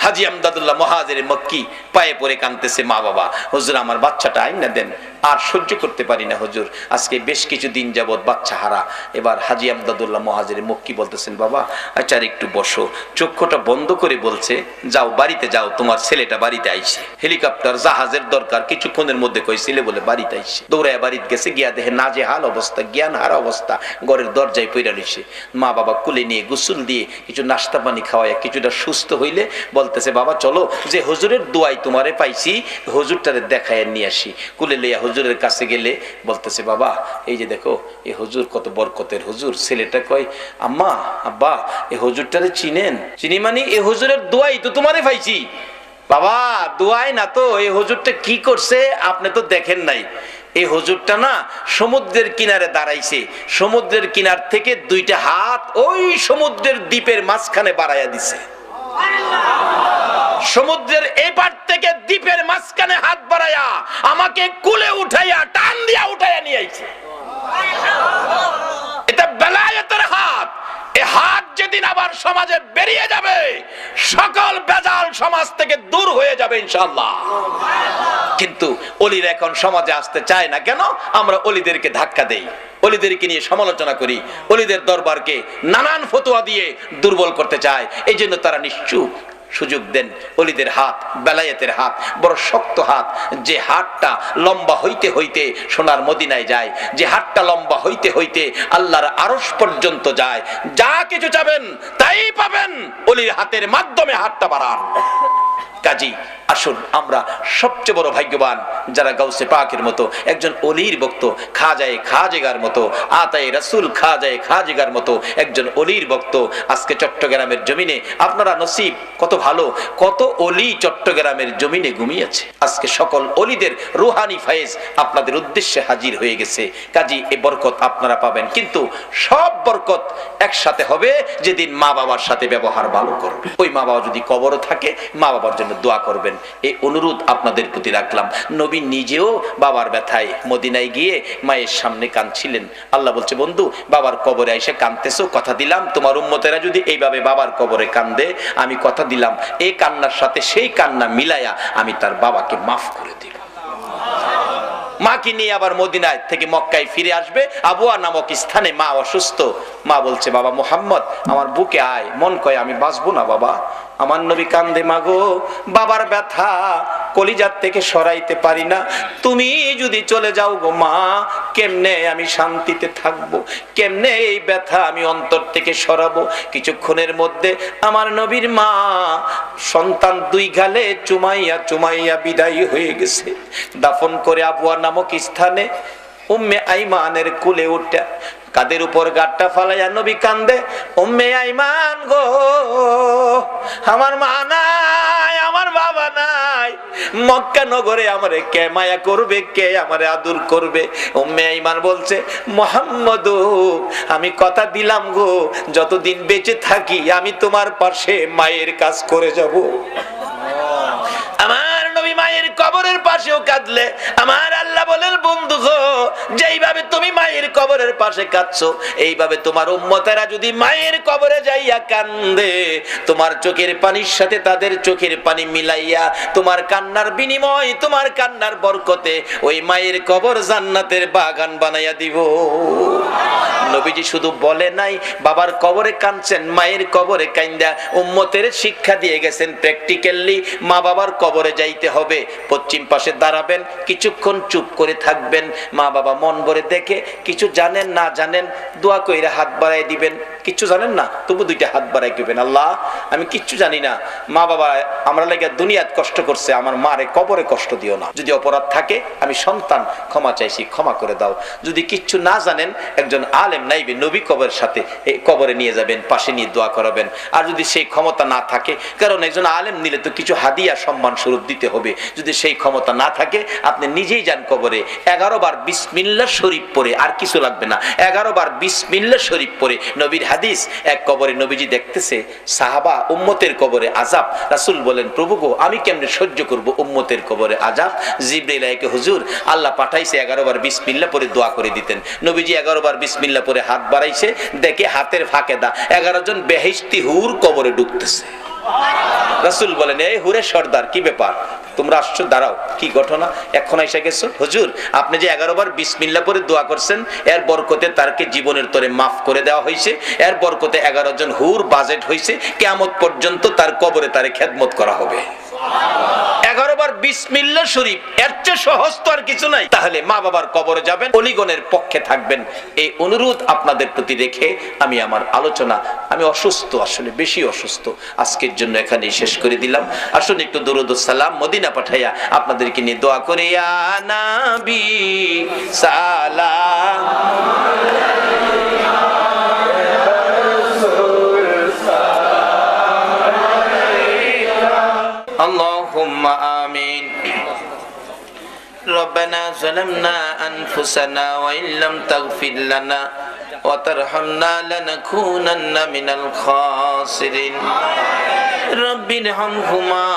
Speaker 1: হাজী আমদাদুল্লাহ মুহাজির মক্কি পায়ে পড়ে কাঁদতেছে, মা বাবা হুজুর আমার বাচ্চাটা আইনা দেন, আর সহ্য করতে পারি না হুজুর, আজকে বেশ কিছু দিন যাবত বাচ্চা হারা। এবার হাজী আমদাদুল্লাহ মুহাজির মক্কি বলতেছেন, বাবা আচ্ছা একটু বসো। চক্ষুটা বন্ধ করে বলছে, যাও বাড়িতে যাও, তোমার ছেলেটা বাড়িতে আইছে, হেলিকপ্টার জাহাজের দরকার, কিছুক্ষণের মধ্যে কই ছেলে বলে বাড়িতে আইছে। দৌড়ায় বাড়িতে গেছে, গিয়া দেখে নাজেহাল অবস্থা, জ্ঞান হারা অবস্থা, ঘরের দরজায় পইরা রইছে। মা বাবা কুলে নিয়ে গোসল দিয়ে কিছু নাস্তা পানি খাওয়ায় কিছুটা সুস্থ হইলে বলতেছে, বাবা চলো যে হুজুরের দোয়াই তোমারে পাইছি, হুজুরটারে দেখায় নিয়ে আসি। কুলে লইয়া হুজুরের কাছে গেলে বলতেছে, বাবা এই যে দেখো এই হুজুর কত বরকতের হুজুর। ছেলেটা কয়, আম্মা আব্বা এই হুজুরটারে চিনেন? চিনি মানে এই হুজুরের দোয়াই তো তোমারে পাইছি। বাবা দোয়াই না তো, এই হুজুরটা কি করছে আপনি তো দেখেন নাই। এই হুজুরটা না সমুদ্রের কিনারে দাঁড়াইছে, সমুদ্রের কিনার থেকে দুইটা হাত ওই সমুদ্রের দ্বীপের মাঝখানে বাড়াইয়া দিছে। সমুদ্রের এপার থেকে দ্বীপের মাঝখানে হাত বাড়াইয়া আমাকে কুলে উঠাইয়া টান দিয়া উঠাইয়া নিয়ে আইছে। এটা বেলায়েতের হাত। এই হাত যেদিন আবার সমাজে বেরিয়ে যাবে, সকল বেজাল সমাজ থেকে দূর হয়ে যাবে ইনশাআল্লাহ। কিন্তু অলিরা এখন সমাজে আসতে চায় না কেন? আমরা অলিদেরকে ধাক্কা দেই, অলিদেরকে নিয়ে সমালোচনা করি, অলিদের দরবারকে নানান ফতোয়া দিয়ে দুর্বল করতে চায়। এই জন্য তারা নিশ্চুপ সুযোগ দেন। অলিদের হাত বেলায়েতের হাত বড় শক্ত হাত, যে হাতটা লম্বা হইতে হইতে সোনার মদিনায় যায়, যে হাতটা লম্বা হইতে হইতে আল্লাহর আরশ পর্যন্ত যায়। যা কিছু চাবেন তাই পাবেন, অলির হাতের মাধ্যমে হাতটা বাড়ান। কাজী আসুন আমরা সবচেয়ে বড় ভাগ্যবান যারা গাউসে পাকের মতো একজন অলির ভক্ত, খাজায়ে খাজেগার মতো, আতায়ে রাসূল খাজায়ে খাজেগার মতো একজন অলির ভক্ত। আজকে চট্টগ্রামের জমিনে আপনারা নসিব কত ভালো, কত অলি চট্টগ্রামের জমিনে ঘুমিয়েছে। আজকে সকল অলিদের রুহানি ফায়েজ আপনাদের উদ্দেশ্যে হাজির হয়ে গেছে। কাজী এই বরকত আপনারা পাবেন, কিন্তু সব বরকত একসাথে হবে যেদিন মা বাবার সাথে ব্যবহার ভালো করবে। ওই মা বাবা যদি কবরও থাকে, মা বাবার জন্য দোয়া করবেন, এই অনুরোধ আপনাদের প্রতি রাখলাম। নবী নিজেও বাবার ব্যথায় মদিনায় গিয়ে মায়ের সামনে কাঁদছিলেন। আল্লাহ বলছে, বন্ধু বাবার কবরে এসে কাঁদতেছো, কথা দিলাম তোমার উম্মতেরা যদি এইভাবে বাবার কবরে কান্দে, আমি কথা দিলাম এই কান্নার সাথে সেই কান্না মিলায়া আমি তার বাবাকে মাফ করে দিব। মাকে নিয়ে আবার মদিনায় থেকে মক্কায় ফিরে আসবে। আবুয়া নামক স্থানে মা অসুস্থ। মা বলছে, বাবা মুহাম্মদ আমার বুকে আয়। মন কয় আমি বাঁচবো না বাবা। আমার নবী কান্দে, মাগো বাবার ব্যথা কলিজার থেকে সরাইতে পারি না, তুমি যদি চলে যাও গো মা, কেমনে আমি শান্তিতে থাকবো, কেমনে এই ব্যথা আমি অন্তর থেকে সরাবো। কিছুক্ষণের মধ্যে আমার নবীর মা সন্তান দুই গালে চুমাইয়া চুমাইয়া বিদায়ী হয়ে গেছে। দাফন করে আবুয়া নামক স্থানে উম্মে আইমানের কুলে উঠে কাদের উপর গাট্টা ফালাইয়া নবী কান্দে, উম্মে আইমান গো আমার মা নাই, আমার বাবা নাই, মক্কা নগরে আমারে কে মায়া করবে, কে আমারে আদর করবে। উম্মে আইমান বলছে, মুহাম্মদ আমি কথা দিলাম গো, যতদিন বেঁচে থাকি আমি তোমার পাশে মায়ের কাজ করে যাব। আমার নবী মায়ের কবরের পাশেও কাঁদলে আমার আল্লাহ বলেন, বন্ধু গো যেইভাবে তুমি মায়ের কবরের পাশে কাঁদছো, এইভাবে তোমার উম্মতেরা যদি মায়ের কবরে যাইয়া কান্দে, তোমার চোখের পানির সাথে তাদের চোখের পানি মিলাইয়া তোমার কান্নার বিনিময়, তোমার কান্নার বরকতে ওই মায়ের কবর জান্নাতের বাগান বানাইয়া দিব। নবীজি শুধু বলে নাই বাবার কবরে কাঁদছেন, মায়ের কবরে কান্দা উম্মতের শিক্ষা দিয়ে গেছেন প্র্যাকটিক্যালি। মা বাবার কবরে যাইতে হবে, পশ্চিম পাশে দাঁড়াবেন, কিছুক্ষণ চুপ করে থাকবেন, মা বাবা মন ভরে দেখে, কিছু জানেন না জানেন দোয়া কইরা হাত বাড়াই দিবেন, কিচ্ছু জানেন না তবু দুইটা হাত বাড়াই দিবেন, আল্লাহ আমি কিচ্ছু জানি না, মা বাবা আমরা লাগে দুনিয়াত কষ্ট করছে, আমার মারে কবরে কষ্ট দিও না, যদি অপরাধ থাকে আমি সন্তান ক্ষমা চাইছি, ক্ষমা করে দাও। যদি কিচ্ছু না জানেন একজন আলেম নাইবে নবী কবরের সাথে কবরে নিয়ে যাবেন, পাশে নিয়ে দোয়া করাবেন। আর যদি সেই ক্ষমতা না থাকে, কারণ একজন আলেম নিলে তো কিছু হাদিয়া সম্মান স্বরূপ দিতে হবে, যদি সেই ক্ষমতা না থাকে আপনি নিজেই যান কবরে, 11 বার বিসমিল্লাহ শরীফ পড়ে, আর কিছু লাগবে না, 11 বার বিসমিল্লাহ শরীফ পড়ে। নবীর হাদিস, এক কবরে নবীজি দেখতেছে সাহাবা উম্মতের কবরে আযাব, রাসূল বলেন, প্রভু গো আমি কেমনে সহ্য করব উম্মতের কবরে আযাব। জিবরাইল আইকে, হুজুর আল্লাহ পাঠাইছে 11 বার বিসমিল্লাহ পড়ে দোয়া করে দিতেন। নবীজি 11 বার বিসমিল্লাহ পড়ে হাত বাড়াইছে, দেখে হাতের ফাঁকে 11 জন বেহেশতি হুর কবরে ঢুকতেছে। রাসূল বলেন, এই হুরে সর্দার, কি ব্যাপার, তোমরা আসছো, দাঁড়াও, কি ঘটনা, এখন এসে গেছো? হুজুর, আপনি যে 11 বার বিসমিল্লাহ পরে দোয়া করছেন, এর বরকতে তারকে জীবনের তরে মাফ করে দেওয়া হয়েছে, এর বরকতে 11 জন হুর বাজেট হয়েছে, কিয়ামত পর্যন্ত তার কবরে তারে খেদমত করা হবে। 11 বার বিসমিল্লাহ শরীফ, এর চেয়ে সহজ তো আর কিছু নাই। তাহলে মা বাবার কবরে যাবেন, অলিগণের পক্ষে থাকবেন, এই অনুরোধ আপনাদের প্রতি রেখে আমি আমার আলোচনা, আমি অসুস্থ, আসলে বেশি অসুস্থ, আজকের জন্য এখানেই শেষ করে দিলাম। আসুন একটু দুরূদ ও সালাম মদিনা পাঠাইয়া আপনাদেরকে নিয়ে দোয়া করে, ইয়া নবী সালাম আল্লাহুম্মা আমিন। ربنا ظلمنا أنفسنا وإن لم تغفر لنا وترحمنا لنكونن من الخاسرين رب ارحمهما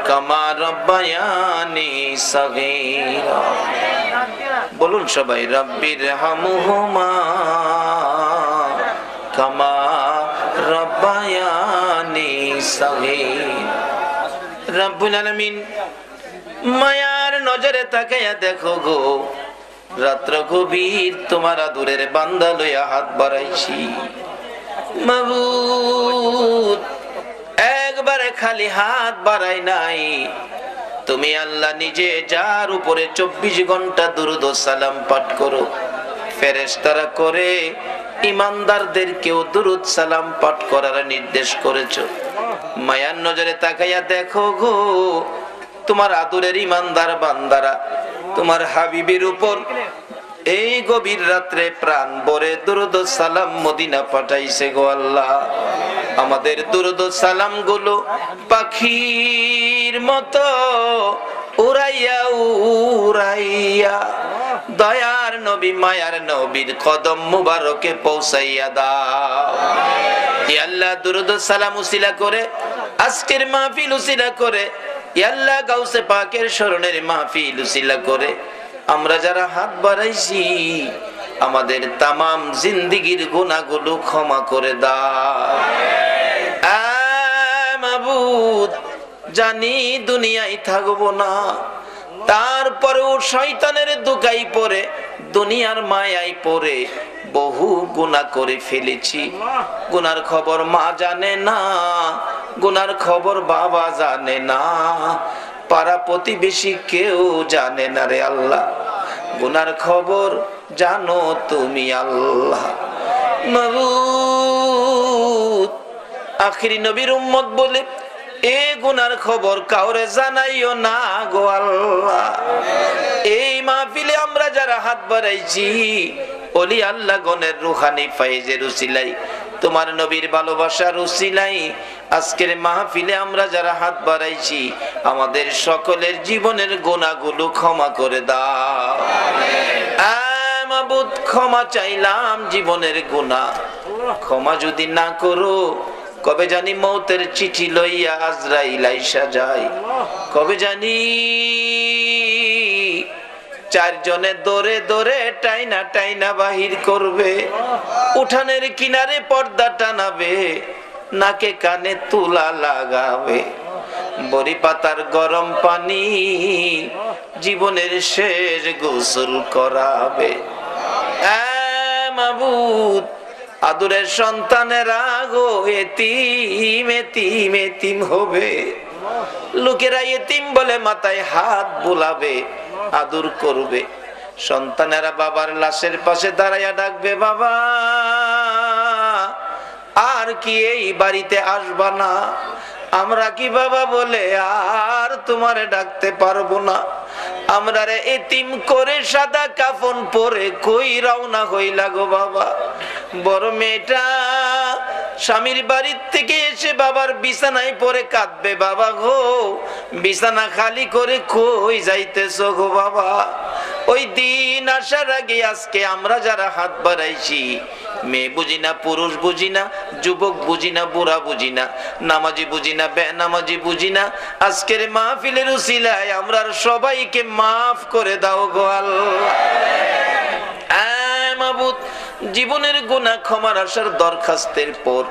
Speaker 1: كما ربياني صغيرا বলুন সবাই, رب ارحمهما كما ربياني صغيرا। রব্বুল আলামিন মায়ার নজরে তাকাইয়া দেখো গো, রাত্র গভীর তোমার আদরের বান্দা লইয়া হাত বাড়াইছি মাবুদ, একবারে খালি হাত বাড়াই নাই, তুমি আল্লাহ নিজে যার উপরে 24 ঘন্টা দুরূদ ও সালাম পাঠ করো, ফেরেশতারা করে ইমানদারদেরকেও দুরূদ সালাম পাঠ করার নির্দেশ করেছো। মায়ার নজরে তাকাইয়া দেখো গো, তোমার আদরের ইমানদার বান্দারা তোমার হাবিবের উপর এই গভীর রাত্রে প্রাণ ভরে দুরূদ ও সালাম মদিনা পাঠাইছে গো আল্লাহ। আমাদের দুরূদ ও সালাম গুলো পাখির মতো উড়াইয়া উড়াইয়া দয়ার নবী মায়ার নবীর কদম মুবারকে পৌঁছাইয়া দাও। ইয়া আল্লাহ, দুরূদ ও সালাম উসিলা করে আজকের মাহফিল উসিলা করে, ইয়া আল্লাহ গাউসে পাকের শরণের মাহফিল উসিলা করে আমরা যারা হাত বাড়াইছি, আমাদের তামাম জিন্দেগীর গুনাহগুলো ক্ষমা করে দাও। মাবুদ, জানি দুনিয়ায় থাকবো না, তারপরেও শয়তানের দুকাই পড়ে, দুনিয়ার মায়ায় পড়ে বহু গুনাহ করে ফেলেছি। গুনার খবর মা জানে না, গুনার খবর বাবা জানে না, পাড়া প্রতিবেশী কেউ জানে না রে আল্লাহ, গুনার খবর জানো তুমি আল্লাহ। মাবুদ, আখিরি নবীর উম্মত বলে এ গুনার খবর কাউরে জানাইও না গো আল্লাহ। এই মাহফিলে আমরা যারা হাত বাড়াইছি, ওলি আল্লাহ গণের রুহানি ফায়েজের উসিলাই, তোমার নবীর ভালোবাসার উসিলাই আজকের মাহফিলে আমরা যারা হাত বাড়াইছি, আমাদের সকলের জীবনের গুনাহগুলো ক্ষমা করে দাও। মাবুদ, ক্ষমা চাইলাম জীবনের গুনাহ, ক্ষমা যদি না করো কবে জানি মৌতের চিঠি লইয়া আজরাইল আইসা যায়, কবে জানি চারজনে দৌড়ে দৌড়ে টাইনা টাইনা বাহির করবে, উঠানের কিনারে পর্দা টানাবে, নাকে কানে তুলা লাগাবে, বড়ি পাতার গরম পানি জীবনের শেষ গোসল করাবে। মাবুদ, আদরের সন্তানেরা গো এতিম এতিম এতিম হবে, লোকেরা এতিম বলে মাথায় হাত বুলাবে, আদর করবে, সন্তানেরা বাবার লাশের পাশে দাঁড়াইয়া ডাকবে, বাবা আর কি এই বাড়িতে আসবা না? আমরা কি বাবা বলে আর তোমারে ডাকতে পারবো না? আমরা রে এতিম করে সাদা কাফন পরে কই রওনা হইলা গো বাবা। বড় মেয়েটা স্বামীর বাড়ির থেকে এসে বাবার বিছানায় পরে কাঁদবে, বাবা গো বিছানা খালি করে কই যাইতেছো গো বাবা? ওই দিন আসার আগে আজকে আমরা যারা হাত বাড়াইছি, মেয়ে বুঝি না, পুরুষ বুঝি না, যুবক বুঝি না, বুড়া বুঝি না, নামাজি বুঝি না, বেনামাজি বুঝি না, আজকের মাহফিলের উসিলায় আমরা সবাইকে মাফ করে দাও গো আল্লাহ। মাবুদ, জীবনের গুনাহ ক্ষমার আসার দরখাস্তের পর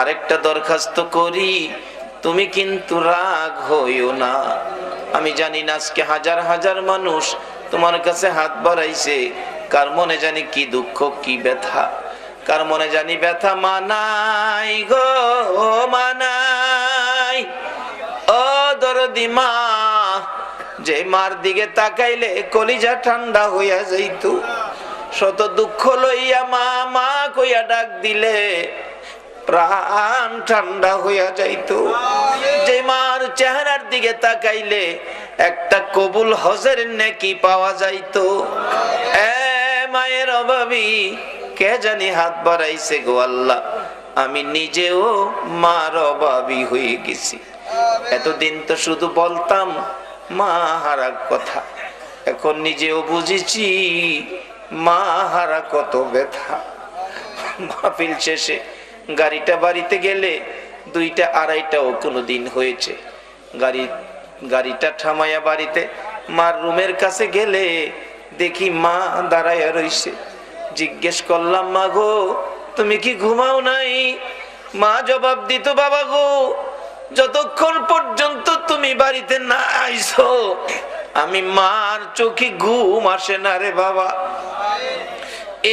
Speaker 1: আরেকটা দরখাস্ত করি, তুমি কিন্তু রাগ হইও না। আমি জানি না আজকে হাজার হাজার মানুষ তোমার কাছে হাত বাড়াইছে, কার মনে জানি কি দুঃখ কি ব্যথা, কার মনে জানি ব্যথা। মানাই গো মানাই, ও দরদি মা, যে মার দিকে তাকাইলে কলিজা ঠান্ডা হইয়া যাইতো। শত দুঃখ লইয়া মা মা কইয়া ডাক দিলে প্রাণ ঠান্ডা হইয়া যাইতো। যে মার চেহারার দিকে তাকাইলে একটা কবুল হজের নেকি পাওয়া যাইতো। এ মায়ের অভাবী কে জানি হাত বাড়াইছে গো আল্লাহ, আমি নিজেও মার অভাবী হয়ে গেছি। এতদিন তো শুধু বলতাম মা হারা কথা, এখন নিজেও বুঝেছি মা হারা কত ব্যথা। মাহফিল শেষে গাড়িটা বাড়িতে গেলে 2টা 2:30টাও কোনো দিন হয়েছে। গাড়িটা থামাইয়া বাড়িতে মার রুমের কাছে গেলে দেখি মা দাঁড়াইয়া রইছে। জিজ্ঞেস করলাম, মা গো তুমি কি ঘুমাও নাই? মা জবাব দিত, বাবা গো যতক্ষণ পর্যন্ত তুমি বাড়িতে না আইছো আমি মার চোখে ঘুম আসে না রে বাবা।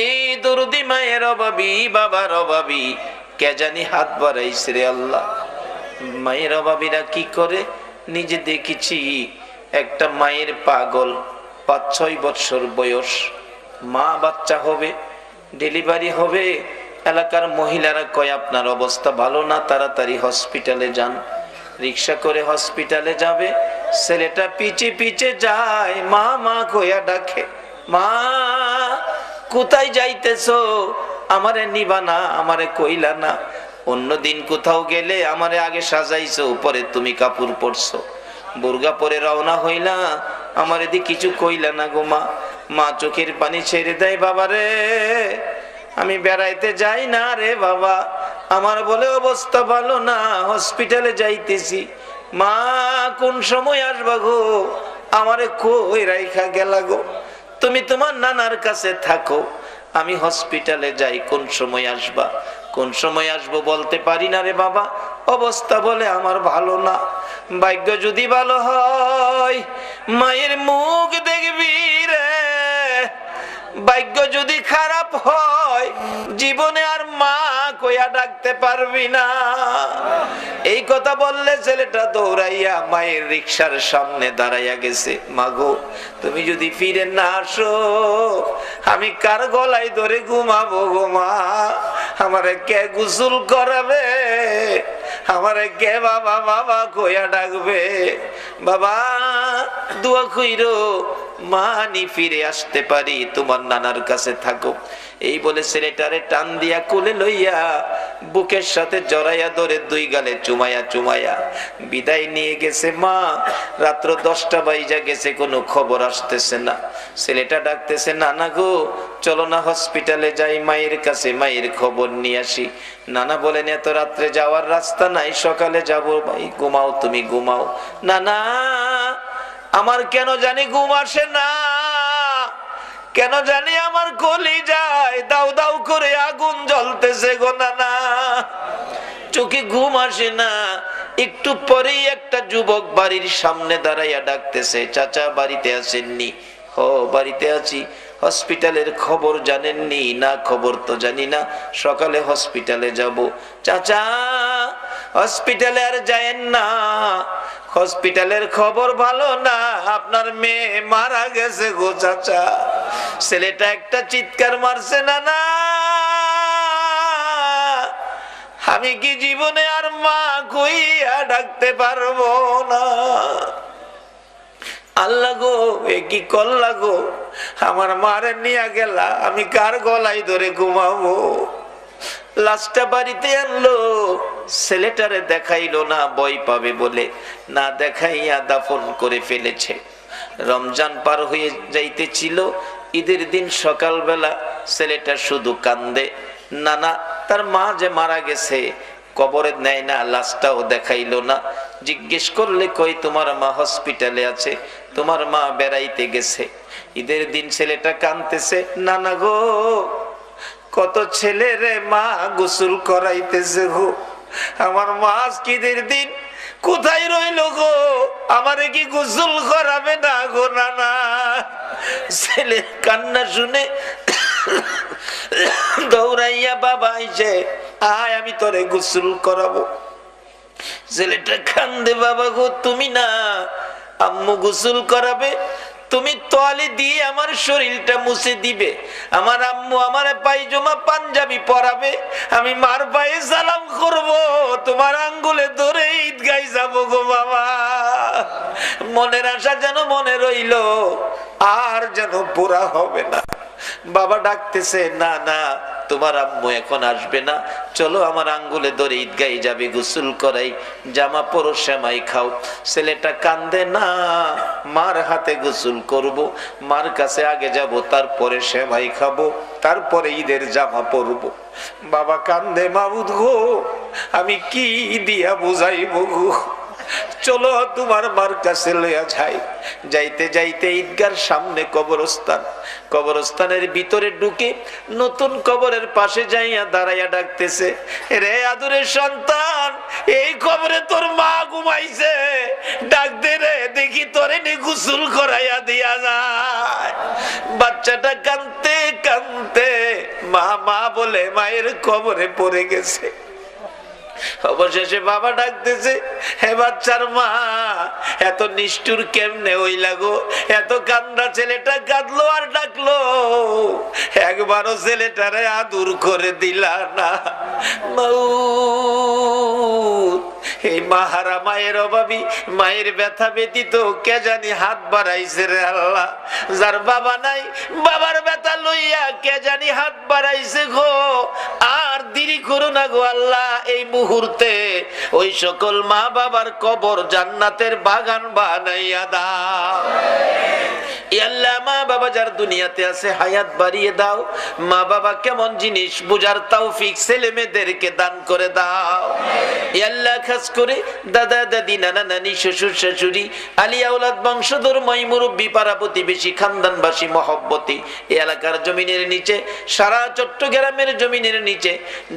Speaker 1: এই দরদি মায়ের অভাবী বাবার অভাবী কে জানি হাত বাড়াইছে রে আল্লাহ। মায়ের অভাবীরা কি করে নিজে দেখেছি। একটা মায়ের পাগল, 5-6 বছর বয়স, মা বাচ্চা হবে, ডেলিভারি হবে। এলাকার মহিলারা কয় আপনার অবস্থা ভালো না, তাড়াতাড়ি হসপিটালে যান। রিক্সা করে হসপিটালে যাবে, ছেলেটা পিছে পিছে যায়, মা মা কইয়া ডাকে, মা কোথায় যাইতেছো? আমারে নিবা না, আমারে কইলা না। অন্যদিন কোথাও গেলে আমারে আগে সাজাইছো, পরে তুমি কাপড় পরছো, বুরগা পরে রওনা হইলা, আমার এদিকে কিছু কইলা না গো মা। মা চোখের পানি ছেড়ে দেয়, বাবারে আমি বেড়াইতে যাই না রে বাবা, আমার বলে অবস্থা ভালো না, হসপিটালে যাইতেছি। মা কোন সময় আসবা গো? আমারে কই রাইখা গেলা গো? তুমি তোমার নানার কাছে থাকো, আমি হসপিটালে যাই, কোন সময় আসবা? কোন সময় আসবো বলতে পারি না রে বাবা, অবস্থা বলে আমার ভালো না। ভাগ্য যদি ভালো হয় মায়ের মুখ দেখবি রে, ভাগ্য যদি খারাপ হয় জীবনে আর মা কইয়া ডাকতে পারবি না। এই কথা বললে ছেলেটা দৌড়াইয়া মায়ের রিকশার সামনে দাঁড়াইয়া গেছে। মাগো তুমি যদি ফিরে না আসো আমি কার গলায় ধরে ঘুমাবো গো মা? আমারে কে গোসল করাবে? আমারে কে বাবা বাবা কইয়া ডাকবে? বাবা দোয়া কইরো মানি ফিরে আসতে পারি, তোমার নানার কাছে থাকো। এই বলে ছেলেটারে টান দিয়া কোলে লইয়া বুকের সাথে জড়াইয়া ধরে 2 গালে চুমাইয়া চুমাইয়া বিদায় নিয়ে গেছে মা। রাত্র 10টা বাজে গেছে, কোনো খবর আসতেছে না। ছেলেটা ডাকতেছে, নানা গো চলো না হসপিটালে যাই, মায়ের কাছে মায়ের খবর নিয়ে আসি। নানা বলেন এত রাত্রে যাওয়ার রাস্তা নাই, সকালে যাবো। ভাই ঘুমাও, তুমি ঘুমাও। নানা আমার কেন জানি ঘুম আসে না, কেন জানি আমার কলিজায় দাউ দাউ করে আগুন জ্বলতেছে গো নানা, চোখে ঘুম আসে না। একটু পরেই একটা যুবক বাড়ির সামনে দাঁড়াইয়া ডাকতেছে, চাচা বাড়িতে আসেননি? ও বাড়িতে আছি। হসপিটালের খবর জানেননি? না খবর তো জানি না, সকালে হসপিটালে যাব। চাচা হসপিটালে আর যায়েন না, হসপিটালের খবর ভালো না, আপনার মেয়ে মারা গেছে গো চাচা। ছেলেটা একটা চিৎকার মারছে, না না আমি কি জীবনে আর মা কইয়া ডাকতে পারবো না? আল্লাহ গো এ কি করলা গো, আমার মারে নিয়ে গেলা, আমি কার গলায় ধরে ঘুমাবো? লাশটা বাড়িতে আনলো, ছেলেটারে দেখাইলো না, ভয় পাবে বলে না দেখাইয়া দাফন করে ফেলেছে। রমজান পার হয়ে যাইতেছিল, ঈদের দিন সকালবেলা ছেলেটা শুধু কান্দে, নানা তার মা যে মারা গেছে কবরে নেয় না, লাশটাও দেখাইলো না। জিজ্ঞেস করলে কই তোমার মা হসপিটালে আছে, তোমার মা বেড়াইতে গেছে। ঈদের দিন ছেলেটা কাঁদতেছে, নানা গো কত ছেলে রে মা গোসল করাইতেছে গো, আমার মা আজকের দিন কোথায় রইল গো? আমারে কি গোসল করাবে না গো? না। ছেলে কান্না শুনে দৌড়াইয়া বাবা আইছে, আয় আমি তোরে গোসল করাবো। ছেলেটা কান্দে, বাবা গো তুমি না, আম্মু গোসল করাবে, তুমি তোয়ালে দিয়ে আমার শরীরটা মুছে দিবে, আমার আম্মু আমার পায়জামা পাঞ্জাবি পরাবে, আমি মার পায়ে সালাম করব, তোমার আঙ্গুলে ধরে ঈদগায় যাব গো বাবা। মনের আশা যেন মনে রইল, আর যেন পুরা হবে না। বাবা ডাকতেছে, না না তোমার আম্মু এখন আসবে না, চলো আমার আঙ্গুলে ধরে ঈদগায় যাবে, গোসল করাই, জামা পরো, সেমাই খাও। ছেলেটা কান্দে, না মার হাতে গোসল করব, মার কাছে আগে যাব, তারপরে সেমাই খাবো, তারপরে ঈদের জামা পরবো। বাবা কান্দে, মাবুদ গো আমি কি দিয়া বুঝাইব গো, চলো তোমার মার কাছে লইয়া যাই। যাইতে যাইতে ঈদগার সামনে কবরস্থান, কবরস্থানের ভিতরে ঢুকে নতুন কবরের পাশে যাইয়া দাঁড়াইয়া ডাকতেছে, রে আদুরের সন্তান, এই কবরে তোর মা ঘুমাইছে, ডাক দে রে, দেখি তোরে নি গোসল করাইয়া দিয়া যায়। বাচ্চাটা কাঁদতে কাঁদতে মা মা বলে মায়ের কবরে পড়ে গেছে। অবশেষে বাবা ডাকতেছে, হে বাচ্চার মা, এত নিষ্ঠুর কেমনে হইলা গো? এত কান্দা ছেলেটা কাঁদলো আর ডাকলো, একবারও ছেলেটারে আদর করে দিলা না। এই মাহারা মায়ের অভাবী, মায়ের ব্যথা ব্যতীত কে জানি হাত বাড়াইছে রে আল্লাহ। যার বাবা নাই, বাবার ব্যথা লইয়া কে জানি হাত বাড়াইছে গো। আর দেরি করো না গো আল্লাহ, এই মুহূর্তে ওই সকল মা বাবার কবর জান্নাতের বাগান বানাইয়া দাও। আল্লাহ মা বাবা যার দুনিয়াতে আছে হায়াত বাড়িয়ে দাও। মা বাবা কেমন জিনিস বুঝার তৌফিক ছেলে মেয়েদেরকে দান করে দাও। আল্লাহ খাস করে দাদা দাদি, নানা নানি, শ্বশুর শাশুড়ি, আলিয়া আওলাদ, বংশধর, মই মুরব্বী, পাড়া প্রতিবেশী, খানদানবাসী, মহব্বতী, এই এলাকার জমিনের নিচে, সারা চট্টগ্রামের জমিনের নিচে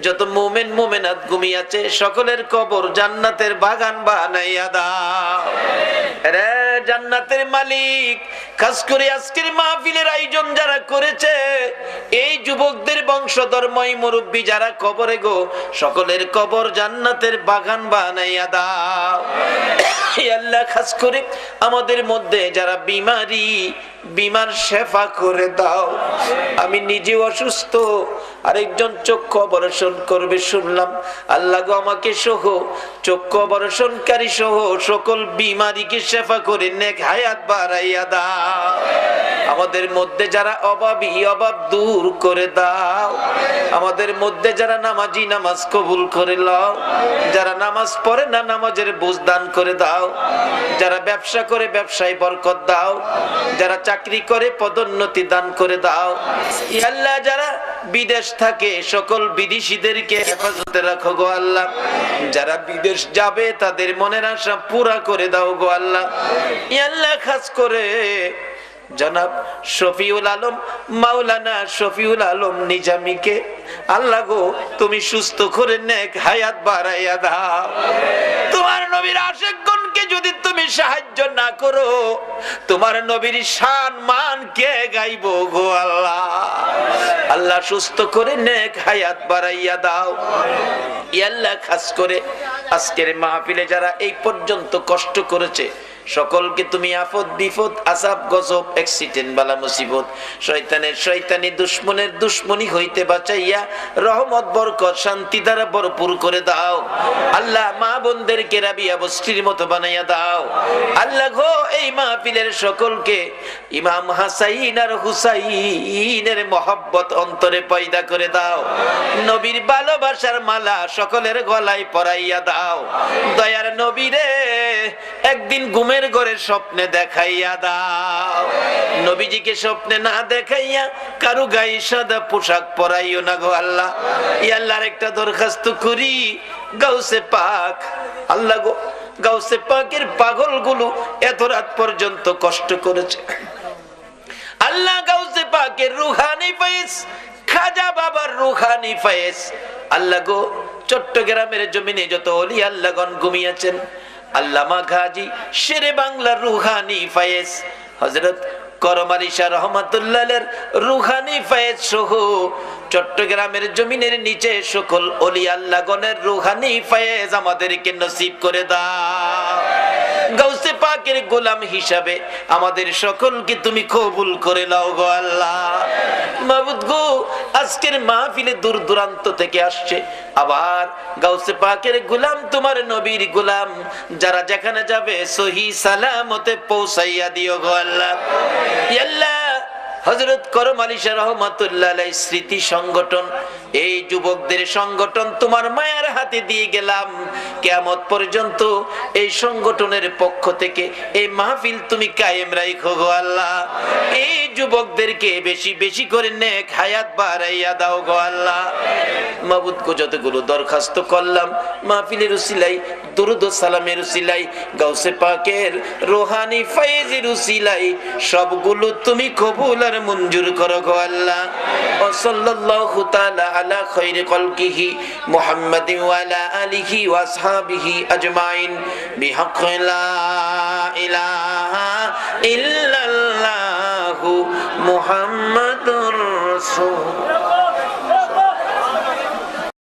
Speaker 1: যত মুমিন মুমিনাত ঘুমিয়ে আছে, সকলের কবর জান্নাতের বাগান বানাইয়া দাও রে জান্নাতের মালিক। খাস করে আজকের মাহফিলের আয়োজন যারা করেছে, এই যুবকদের বংশধর, মই মুরব্বী যারা কবরে গো, সকলের কবর জান্নাতের বাগান বানাইয়া দাও। আল্লাহ খাস করে আমাদের মধ্যে যারা বিমারি, বিমার শেফা করে দাও। আমি নিজে অসুস্থ, আরেকজন চক্ষু অপারেশন করবে শুনলাম, আল্লাহ গো আমাকে সহ চক্ষু অপারেশনকারী সহ সকল বিমারিকে শেফা করে নেক হায়াত বাড়াইয়া দাও। আমাদের মধ্যে যারা অভাবী, অভাব দূর করে দাও। আমাদের মধ্যে যারা নামাজি, নামাজ কবুল করে লও। যারা নামাজ পড়ে না, নামাজের বুঝ দান করে দাও। যারা ব্যবসা করে ব্যবসায় বরকত দাও। যারা চাকরি করে পদোন্নতি দান করে দাও। আল্লাহ যারা বিদেশ থাকে সকল বিদেশিদেরকে হেফাজতে রাখো গো আল্লাহ। যারা বিদেশ যাবে তাদের মনের আশা পুরা করে দাও গো আল্লাহ। আল্লাহ খাস করে জনাব শফিউল আলম, মাওলানা শফিউল আলম নিজামীকে আল্লাহ গো তুমি সুস্থ করে নেক হায়াত বাড়াইয়া দাও। তোমার নবীর আশিকগণকে যদি তুমি সাহায্য না করো, তোমার নবীর শান মান কে গাইবো গো আল্লাহ। আল্লাহ সুস্থ করে নেক হায়াত বাড়াইয়া দাও। আল্লাহ খাস করে আজকের মাহফিলে যারা এই পর্যন্ত কষ্ট করেছে, সকলকে তুমি আফত বিপদ, আযাব গজব, অ্যাক্সিডেন্ট, বালা মুসিবত, শয়তানের শয়তানি, দুশমনের দুশমনি হইতে বাঁচাইয়া রহমত, বরকত, শান্তি দ্বারা ভরপুর করে দাও। আল্লাহ মা বোনদেরকে রাবিয়া বস্তির মতো বানাইয়া দাও। আল্লাহ গো এই মাহফিলের সকলকে ইমাম হাসাইন আর হুসাইনের মহব্বত অন্তরে পয়দা করে দাও। নবীর ভালোবাসার মালা সকলের গলায় পরাইয়া দাও। দয়ার নবীরে একদিন ঘুমের ঘরে স্বপ্নে দেখাইয়া দাও। নবীজিকে স্বপ্নে না দেখাইয়া কারো গায়ে সাদা পোশাক পরাইও না গো আল্লাহ। আল্লাহর একটা দরখাস্ত করি, গাউসে পাক আল্লাহ গো, গাউসে পাকের পাগলগুলো এত রাত পর্যন্ত কষ্ট করেছে আল্লাহ। গাউসে পাকের রুহানি ফয়েজ, খাজা বাবার রুহানি ফয়েজ আল্লাহ গো চট্টগ্রামের জমিনে যত ওলি আল্লাহগণ ঘুমিয়েছেন, আল্লামা গাজী শেরে বাংলার রুহানি ফায়েজ, হযরত করম আলী শাহ রহমাতুল্লাহের রুহানি ফায়েজ সহ চট্টগ্রামের জমিনের নিচে সকল ওলি আল্লাহগণের রুহানি ফায়েজ আমাদেরকে নসিব করে দাও। গাউসে পাকের গোলাম হিসাবে আমাদের সকলকে তুমি কবুল করে নাও গো আল্লাহ। মাবুদ গো, আজকের মাহফিলে দূর দূরান্ত থেকে আসছে আবার গাউসে পাকের গোলাম, তোমার নবীর গোলাম, যারা যেখানে যাবে সহি সালামতে পৌঁছাইয়া দিও গো আল্লাহ। আল্লাহ, হযরত করম আলী শাহ রহমাতুল্লাহ আলাইহির স্মৃতি সংগঠন, এই যুবকদের সংগঠন তোমার মায়ের হাতে দিয়ে গেলাম। কিয়ামত পর্যন্ত এই সংগঠনের পক্ষ থেকে এই মাহফিল তুমি কায়েম রাখো গো আল্লাহ। এই যুবকদেরকে বেশি বেশি করে নেক হায়াত বাড়াইয়া দাও গো আল্লাহ। মাবুদ গো, যতগুলো দরখাস্ত করলাম মাহফিলের উসিলাই, দুরুদ ও সালামের উসিলাই, গাউসে পাকের রুহানি ফায়েজের উসিলাই সবগুলো তুমি কবুল আর মঞ্জুর করো গো আল্লাহ। ও সাল্লাল্লাহু তাআলা আলা খায়রি খালকিহি মুহাম্মাদিন ওয়া আলা আলিহি ওয়া আসহাবিহি আজমাইন বিহাক্কি লা ইলাহা ইল্লাল্লাহু মুহাম্মাদুর রাসূল।